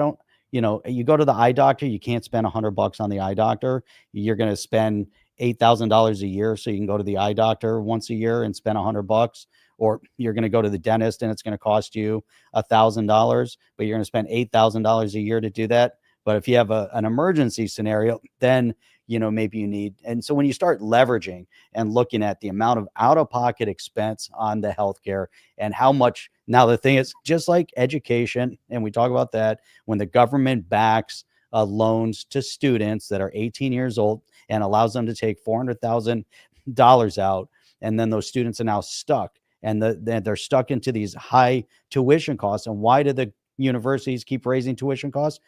Speaker 1: You go to the eye doctor. You can't spend $100 on the eye doctor. You're going to spend $8,000 a year, so you can go to the eye doctor once a year and spend $100. Or you're going to go to the dentist and it's going to cost you $1,000, but you're going to spend $8,000 a year to do that. But if you have an emergency scenario, then, maybe you need. And so when you start leveraging and looking at the amount of out-of-pocket expense on the healthcare and how much, now the thing is, just like education, and we talk about that, when the government backs loans to students that are 18 years old and allows them to take $400,000 out, and then those students are now stuck. And they're stuck into these high tuition costs. And why do the universities keep raising tuition costs?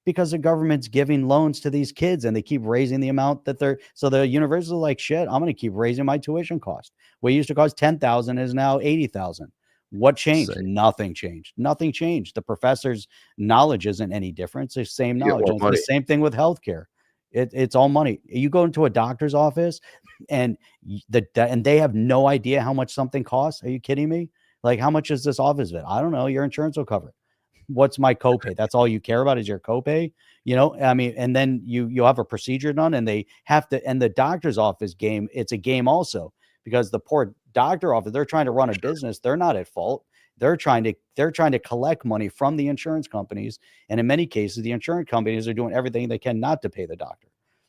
Speaker 1: Because the government's giving loans to these kids and they keep raising the amount that so the universities are like, shit, I'm going to keep raising my tuition cost. What used to cost $10,000 is now $80,000. What changed? Nothing changed. Nothing changed. The professor's knowledge isn't any different. It's the same knowledge. It's the same thing with healthcare. It's all money. You go into a doctor's office and they have no idea how much something costs. Are you kidding me? Like, how much is this office visit? I don't know. Your insurance will cover it. What's my copay? That's all you care about is your copay. And then you have a procedure done and they have to, and the doctor's office game, it's a game also, because the poor doctor office, they're trying to run a business. They're not at fault. They're trying to collect money from the insurance companies. And in many cases, the insurance companies are doing everything they can not to pay the doctor.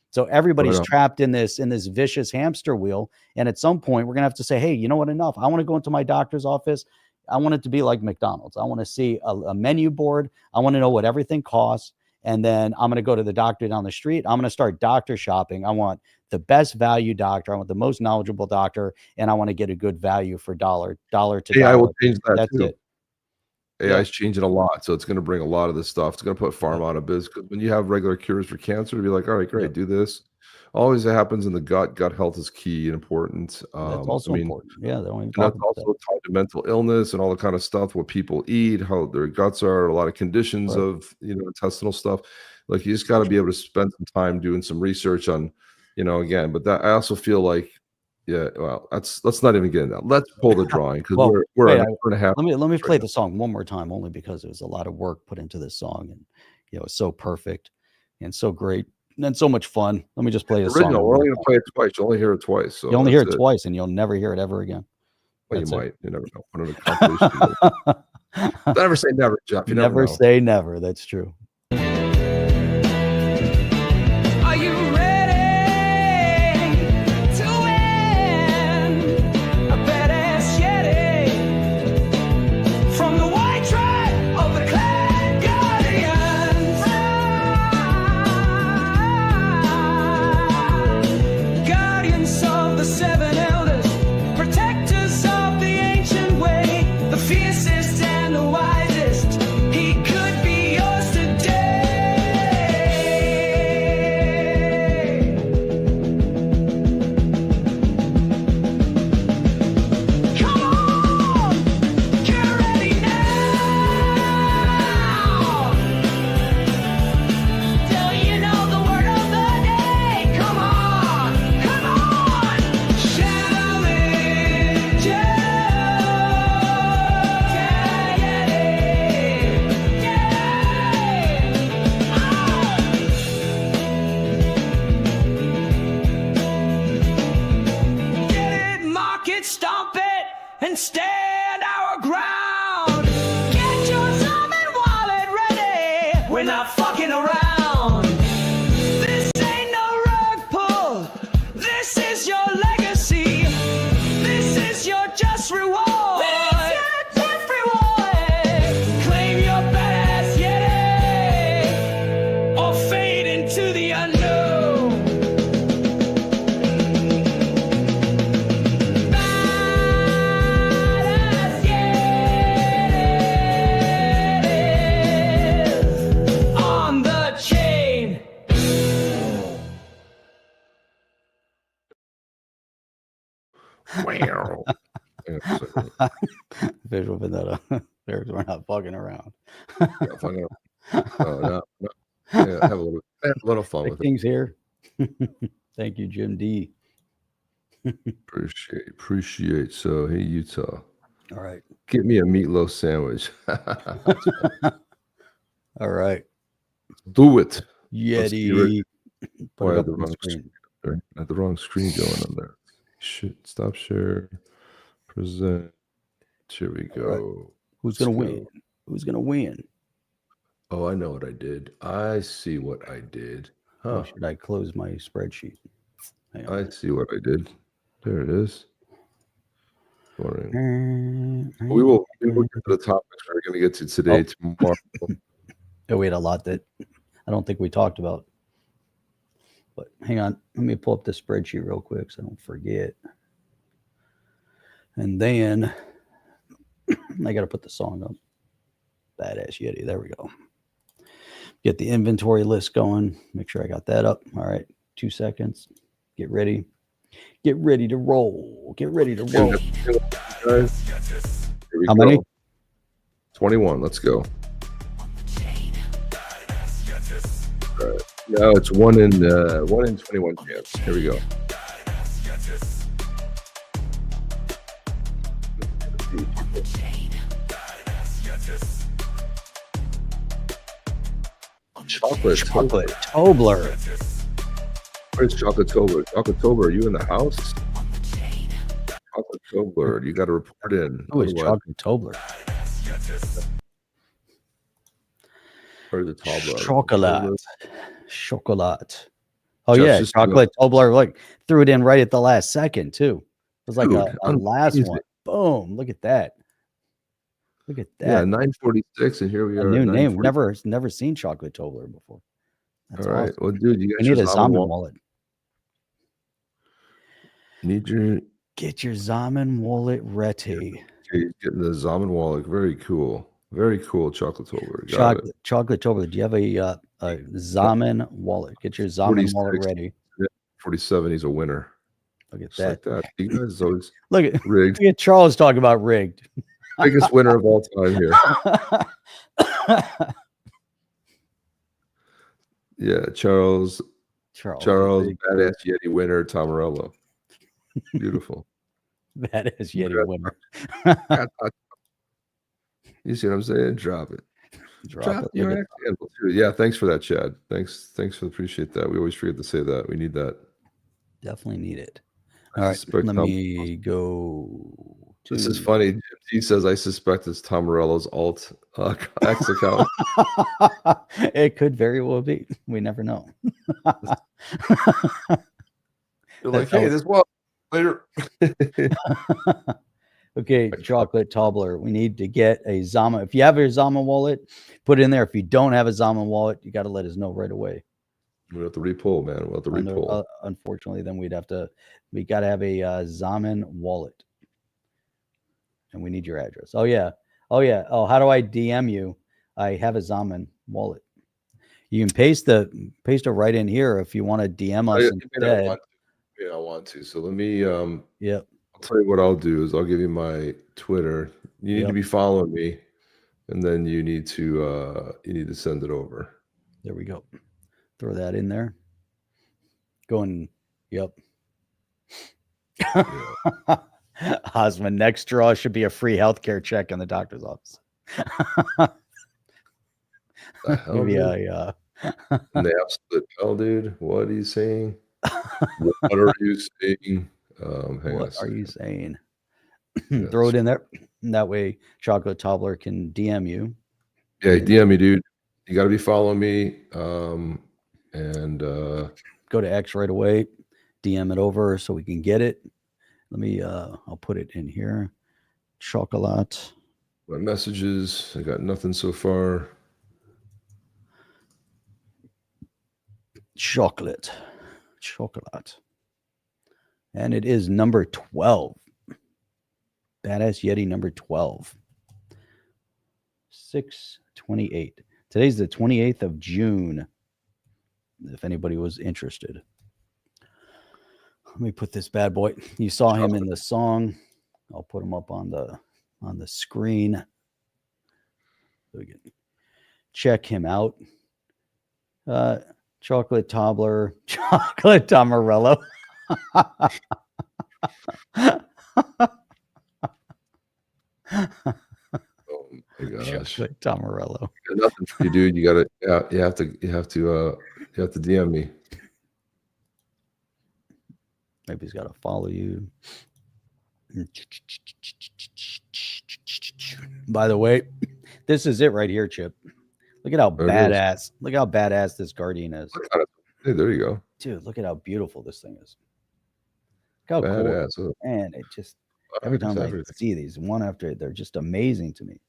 Speaker 1: So everybody's trapped in this vicious hamster wheel. And at some point, we're going to have to say, hey, you know what? Enough. I want to go into my doctor's office. I want it to be like McDonald's. I want to see a menu board. I want to know what everything costs. And then I'm going to go to the doctor down the street. I'm going to start doctor shopping. I want the best value doctor. I want the most knowledgeable doctor. And I want to get a good value for dollar to dollar.
Speaker 2: AI will change that.
Speaker 1: That's
Speaker 2: too.
Speaker 1: it.
Speaker 2: AI is changing a lot. So it's going to bring a lot of this stuff. It's going to put pharma out of business. Because when you have regular cures for cancer, to be like, all right, great, do this. Always it happens in the gut. Gut health is key and important.
Speaker 1: That's also important. Yeah,
Speaker 2: that's also tied to mental illness and all the kind of stuff, what people eat, how their guts are, a lot of conditions of intestinal stuff. Like, you just got to be able to spend some time doing some research on, again. But that I also feel like, well, let's not even get into that. Let's pull the drawing, because we're an hour and a half.
Speaker 1: Let me play the song one more time, only because there was a lot of work put into this song, and it's so perfect and so great. And so much fun. Let me just play the song.
Speaker 2: We're only going to play it twice. You only hear it twice. So
Speaker 1: you only hear it twice, and you'll never hear it ever again.
Speaker 2: Well, you might. You never know. Put it in a compilation. Never say never, Jeff. You never
Speaker 1: say never. That's true.
Speaker 6: Are you ready to win a badass Yeti from the white tribe of the Clan Guardians? Guardians seven elders, protectors of the ancient way, the fiercest and the wisest. He could be yours today. Come on, get ready now. Do you know the word of the day? Come on, come on. Challenge you. Get it, market, stomp it, and stand our ground. Get your Summon wallet ready. We're not fucking around. This ain't no rug pull. This is your legacy. This is your just reward. Claim your badass yeti, or fade into the unknown. Badass yetis on the chain.
Speaker 2: Wow. Yeah, so,
Speaker 1: Visual Vendetta. There's we're not fucking around.
Speaker 2: yeah, fucking hell. No. Yeah, have a little fun
Speaker 1: Big
Speaker 2: with it.
Speaker 1: things here. Thank you, Jim D.
Speaker 2: Appreciate. So, hey, Utah,
Speaker 1: All right.
Speaker 2: get me a meatloaf sandwich.
Speaker 1: All right.
Speaker 2: Do it.
Speaker 1: Yeti. Put
Speaker 2: Why
Speaker 1: it
Speaker 2: are
Speaker 1: up
Speaker 2: the
Speaker 1: on the
Speaker 2: wrong
Speaker 1: screen.
Speaker 2: screen? I had the wrong screen going on there. Shit. Stop share. Present. Here we go.
Speaker 1: Who's going to
Speaker 2: Let's
Speaker 1: win?
Speaker 2: go.
Speaker 1: Who's going to win?
Speaker 2: Oh, I know what I did. I see what I did.
Speaker 1: Oh,
Speaker 2: Huh.
Speaker 1: should I close my spreadsheet? Hang on.
Speaker 2: I see what I did. There it is. Morning. We will get to the topics we're going to get to today, tomorrow.
Speaker 1: Oh, we had a lot that I don't think we talked about. But hang on. Let me pull up the spreadsheet real quick so I don't forget. And then I got to put the song up. Badass Yeti. There we go. Get the inventory list going. Make sure I got that up. All right. 2 seconds. Get ready. Get ready to roll. Get ready to roll.
Speaker 2: Guys, here we
Speaker 1: How
Speaker 2: go.
Speaker 1: many?
Speaker 2: 21. Let's go. All right. Now it's 1 in 21 chance. Here we go. Chocolate
Speaker 1: Tobler.
Speaker 2: Where's Chocolate Tobler? Chocolate Tobler, are you in the house? Chocolate Tobler, you got to report in.
Speaker 1: Who is
Speaker 2: Otherwise-
Speaker 1: Chocolate Tobler?
Speaker 2: Where's the Tobler?
Speaker 1: Chocolate. Chocolate. Oh,
Speaker 2: Jeff's
Speaker 1: yeah.
Speaker 2: just
Speaker 1: Chocolate Tobler. Look, threw it in right at the last second, too. It was like
Speaker 2: Dude,
Speaker 1: a last
Speaker 2: amazing.
Speaker 1: one. Boom. Look at that. Look at that.
Speaker 2: Yeah, 9:46, and here we
Speaker 1: A
Speaker 2: are.
Speaker 1: new
Speaker 2: at
Speaker 1: name.
Speaker 2: 9:40.
Speaker 1: Never seen Chocolate Tobler before. That's
Speaker 2: All right.
Speaker 1: awesome.
Speaker 2: Well, dude, you
Speaker 1: We
Speaker 2: got
Speaker 1: need
Speaker 2: your
Speaker 1: a
Speaker 2: Zaman
Speaker 1: Zaman
Speaker 2: wallet.
Speaker 1: wallet.
Speaker 2: Need your
Speaker 1: Get your Zaman wallet ready.
Speaker 2: okay, getting the Zaman wallet. Very cool. Very cool. Chocolate Tobler. Got
Speaker 1: Chocolate, Chocolate Tobler. Do you have a Zaman wallet? Get your Zaman wallet
Speaker 2: 46.
Speaker 1: ready.
Speaker 2: it. 47. He's a winner.
Speaker 1: Look at
Speaker 2: Just
Speaker 1: that.
Speaker 2: like that. You guys always
Speaker 1: Look at
Speaker 2: rigged.
Speaker 1: look at Charles talking about rigged.
Speaker 2: Biggest winner of all time here. Yeah, Charles, Badass Yeti winner, Tom Morello. Beautiful.
Speaker 1: Badass Yeti winner.
Speaker 2: You see what I'm saying? Drop it.
Speaker 1: Drop it.
Speaker 2: your
Speaker 1: Look at-
Speaker 2: axe handle, too. Yeah, thanks for that, Chad. Thanks for appreciate that. We always forget to say that. We need that.
Speaker 1: Definitely need it.
Speaker 2: I
Speaker 1: All right,
Speaker 2: suspect
Speaker 1: let
Speaker 2: Tom-
Speaker 1: me go.
Speaker 2: This is funny. He says, I suspect it's Tom Morello's alt X account.
Speaker 1: It could very well be. We never know.
Speaker 2: You're like, hey, this well later.
Speaker 1: Okay, Chocolate Tobler. We need to get a Zaman. If you have your Zaman wallet, put it in there. If you don't have a Zaman wallet, you got to let us know right away.
Speaker 2: We'll have to repull, man. We'll have to repull.
Speaker 1: Unfortunately, then we got to have a Zaman wallet, and we need your address. Oh yeah. Oh, how do I DM you? I have a Zaman wallet. You can paste it right in here if you want to DM us instead.
Speaker 2: I want to. So let me.
Speaker 1: Yep.
Speaker 2: I'll tell you what I'll do is I'll give you my Twitter. You need to be following me, and then you need to send it over.
Speaker 1: There we go. Throw that in there. Going. Yep. Osman, next draw should be a free healthcare check in the doctor's office.
Speaker 2: Yeah. And they absolute hell, dude. What are you saying? What are you saying?
Speaker 1: What are you saying? Throw it in there. That way, Chocolate Toddler can DM you.
Speaker 2: Yeah, DM me, dude. You got to be following me. And
Speaker 1: go to X right away. DM it over so we can get it. Let me. I'll put it in here. Chocolate.
Speaker 2: My messages. I got nothing so far.
Speaker 1: Chocolate. And it is number 12. Badass Yeti number 12. 6/28. Today's the 28th of June. If anybody was interested. Let me put this bad boy. You saw him in the song. I'll put him up on the screen. So we can check him out. Chocolate Toddler, Chocolate Tomarello.
Speaker 2: Oh my gosh,
Speaker 1: Chocolate Tomarello.
Speaker 2: Nothing for you, dude. You have to DM me.
Speaker 1: Maybe he's got to follow you. By the way, this is it right here, Chip. Look at how badass. Look how badass this Guardian is.
Speaker 2: Hey, there you go.
Speaker 1: Dude, look at how beautiful this thing is. Look how
Speaker 2: badass.
Speaker 1: Cool. Man, it just every time I see these one after they're just amazing to me.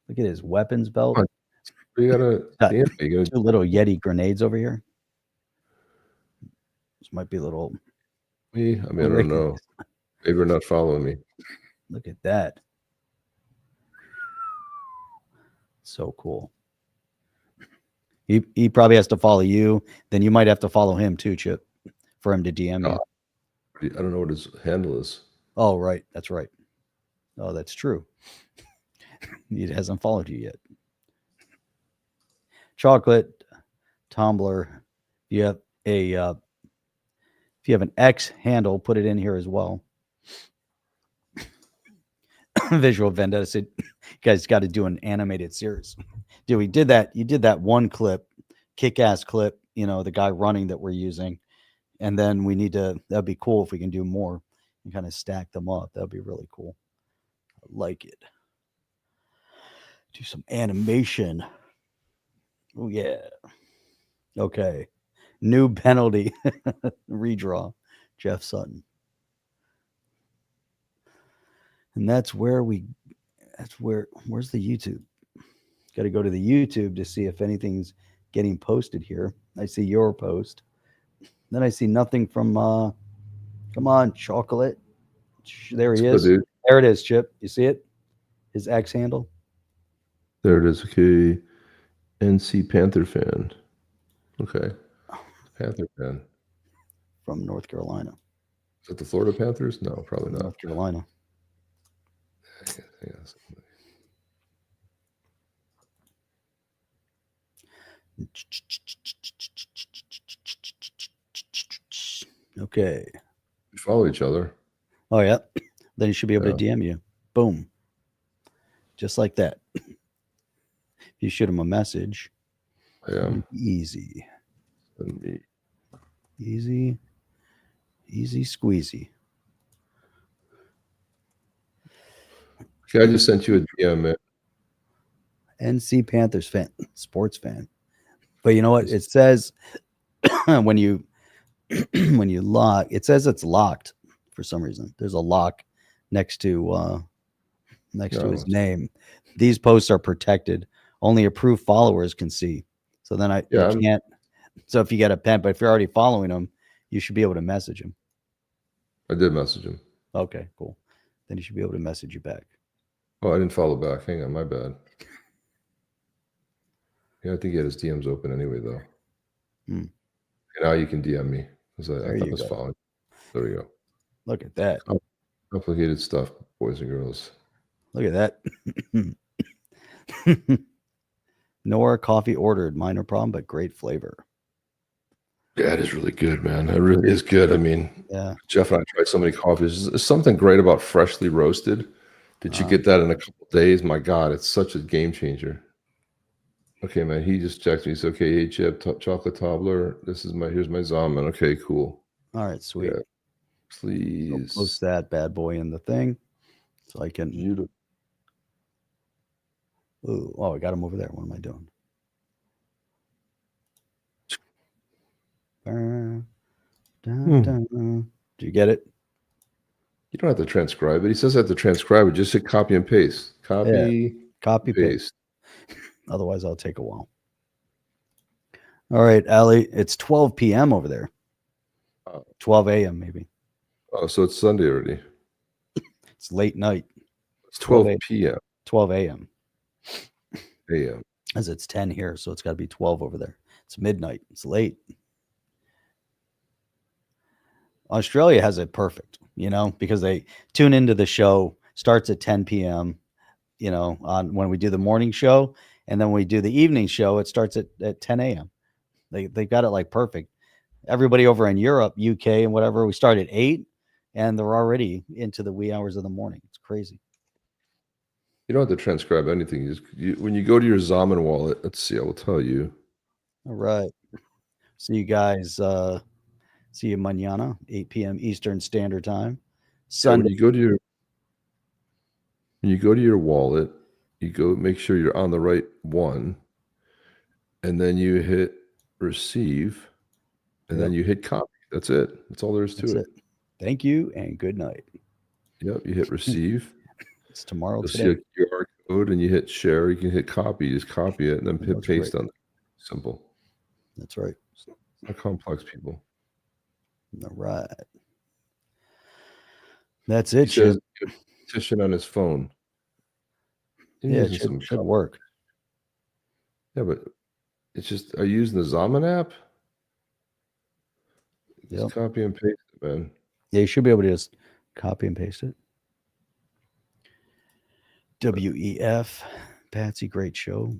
Speaker 1: Look at his weapons belt.
Speaker 2: You got
Speaker 1: two little Yeti grenades over here. This might be a little.
Speaker 2: I don't know. Maybe we're not following me.
Speaker 1: Look at that. So cool. He probably has to follow you. Then you might have to follow him too, Chip, for him to DM you.
Speaker 2: I don't know what his handle is.
Speaker 1: Oh, right. That's right. Oh, that's true. He hasn't followed you yet. Chocolate Tumbler. You have if you have an X handle, put it in here as well. Visual Vendetta said, "You guys got to do an animated series." Dude, we did that. You did that one clip, kick-ass clip. You know, the guy running that we're using, and then we need to. That'd be cool if we can do more and kind of stack them up. That'd be really cool. I like it. Do some animation. Oh yeah. Okay. New penalty. Redraw. Jeff Sutton. And where's the YouTube? Got to go to the YouTube to see if anything's getting posted here. I see your post. Then I see nothing from come on, Chocolate. There he is. Dude. There it is, Chip. You see it? His X handle.
Speaker 2: There it is. Okay. NC Panther fan. Okay. Panther fan.
Speaker 1: From North Carolina.
Speaker 2: Is that the Florida Panthers? No, probably not.
Speaker 1: North Carolina.
Speaker 2: Yes.
Speaker 1: Okay.
Speaker 2: We follow each other.
Speaker 1: Oh, yeah. Then you should be able to DM you. Boom. Just like that. If you shoot him a message.
Speaker 2: Yeah.
Speaker 1: Easy. Easy. Easy squeezy.
Speaker 2: Okay, I just sent you a DM, man.
Speaker 1: NC Panthers fan, sports fan. But you know what? It says when you lock, it says it's locked for some reason. There's a lock next to his name. These posts are protected. Only approved followers can see. So then I can't. So if you get a pen, but if you're already following him, you should be able to message him.
Speaker 2: I did message him.
Speaker 1: Okay, cool. Then he should be able to message you back.
Speaker 2: Oh, I didn't follow back. Hang on, my bad. Yeah, I think he had his DMs open anyway, though. And now you can DM me because I thought I was following. There we go.
Speaker 1: Look at that.
Speaker 2: Complicated stuff, boys and girls.
Speaker 1: Look at that. Nora coffee ordered. Minor problem, but great flavor.
Speaker 2: Yeah, it is really good, man. It really is good. I mean,
Speaker 1: Yeah.
Speaker 2: Jeff and I tried so many coffees. There's something great about freshly roasted. Did you get that in a couple of days? My God, it's such a game changer. Okay, man. He just checked me. He's okay. Hey, Chip, chocolate toddler. Here's my Zaman. Okay, cool.
Speaker 1: All right, sweet.
Speaker 2: Yeah. Please.
Speaker 1: So post that bad boy in the thing so I can. Ooh, oh, I got him over there. What am I doing? Do you get it?
Speaker 2: You don't have to transcribe it. He says I have to transcribe it. Just hit copy and paste.
Speaker 1: Copy paste. Otherwise, I'll take a while. All right, Ali, it's 12 p.m. over there. 12 a.m. maybe.
Speaker 2: Oh, so it's Sunday already.
Speaker 1: It's late night.
Speaker 2: It's 12 p.m.
Speaker 1: 12 a.m.
Speaker 2: a.m.
Speaker 1: As it's 10 here, so it's got to be 12 over there. It's midnight. It's late. Australia has it perfect, because they tune into the show, starts at 10 p.m., on when we do the morning show, and then when we do the evening show, it starts at 10 a.m. They got it like perfect. Everybody over in Europe, UK, and whatever, we start at 8, and they're already into the wee hours of the morning. It's crazy.
Speaker 2: You don't have to transcribe anything. When you go to your Zaman wallet, let's see, I will tell you.
Speaker 1: All right. See you guys. See you mañana, 8 p.m. Eastern Standard Time. Sunday.
Speaker 2: When you go to your wallet, you go make sure you're on the right one, and then you hit receive, and then you hit copy. That's it. That's all there is to it.
Speaker 1: Thank you and good night.
Speaker 2: Yep, you hit receive.
Speaker 1: It's tomorrow.
Speaker 2: You'll see a QR code, and you hit share. You can hit copy. You just copy it, and then hit paste on it. Simple.
Speaker 1: That's right.
Speaker 2: It's not complex, people.
Speaker 1: All right. That's it.
Speaker 2: He says petition on his phone.
Speaker 1: Yeah, it should work.
Speaker 2: Yeah, but it's just, are you using the Zaman app? Just copy and paste it, man.
Speaker 1: Yeah, you should be able to just copy and paste it. WEF, Patsy, great show.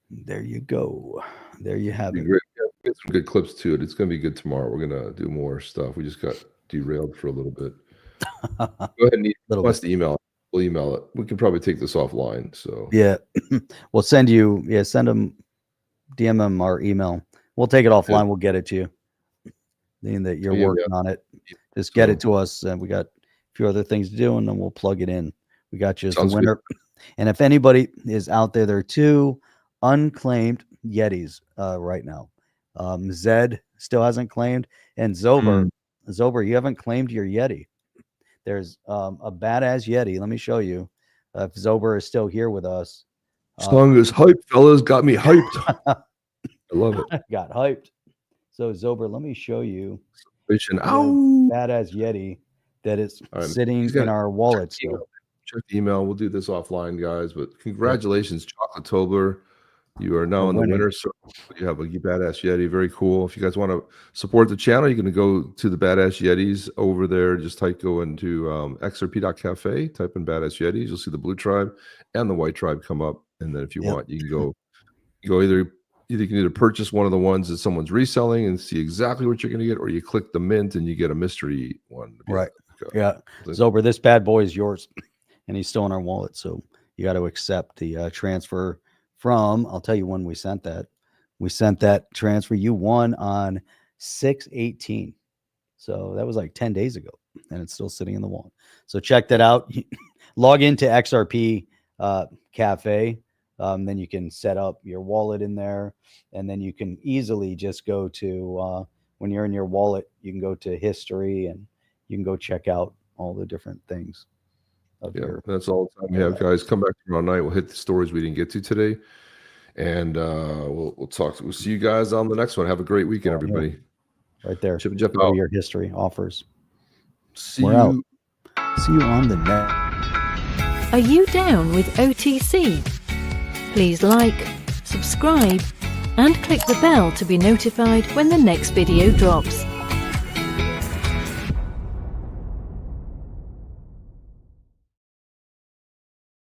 Speaker 1: There you go. There you have it.
Speaker 2: Great. Yeah, get some good clips to it. It's going to be good tomorrow. We're going to do more stuff. We just got derailed for a little bit. Go ahead and wants to email it. We'll email it. We can probably take this offline. So
Speaker 1: yeah, we'll send you. Yeah, send them, DM them our email. We'll take it offline. Yeah. We'll get it to you. Meaning that you're working on it. Just get it to us, and we got a few other things to do, and then we'll plug it in. We got you as the winner. Good. And if anybody is out there, there are 2 unclaimed Yetis right now. Zed still hasn't claimed, and Zober, you haven't claimed your Yeti. There's a badass Yeti. Let me show you. If Zober is still here with us.
Speaker 2: Song is hyped, fellas. Got me hyped. I love it.
Speaker 1: Got hyped. So Zober, let me show you.
Speaker 2: Badass
Speaker 1: Yeti that is sitting in our wallet.
Speaker 2: Check the email. We'll do this offline, guys. But congratulations, Chocolate Tobler. You are now in the winner. So you have a badass Yeti. Very cool. If you guys want to support the channel, you're going to go to the Badass Yetis over there. Just go into xrp.cafe, type in Badass Yetis. You'll see the blue tribe and the white tribe come up. And then if you want, you can go either purchase one of the ones that someone's reselling and see exactly what you're going to get, or you click the mint and you get a mystery one.
Speaker 1: Right. Yeah. Zober, this bad boy is yours, and he's still in our wallet. So you got to accept the transfer from, I'll tell you when we sent that. We sent that transfer. You won on 6/18. So that was like 10 days ago, and it's still sitting in the wallet. So check that out. Log into XRP Cafe. Then you can set up your wallet in there, and then you can easily just go to, when you're in your wallet, you can go to history, and you can go check out all the different things.
Speaker 2: That's all the time we have, guys. Come back tomorrow night. We'll hit the stories we didn't get to today, and we'll talk. We'll see you guys on the next one. Have a great weekend, everybody.
Speaker 1: Right there.
Speaker 2: Chip and Jeff
Speaker 1: out. Your history offers.
Speaker 2: We're out.
Speaker 1: See you on the next.
Speaker 3: Are you down with OTC? Please like, subscribe, and click the bell to be notified when the next video drops.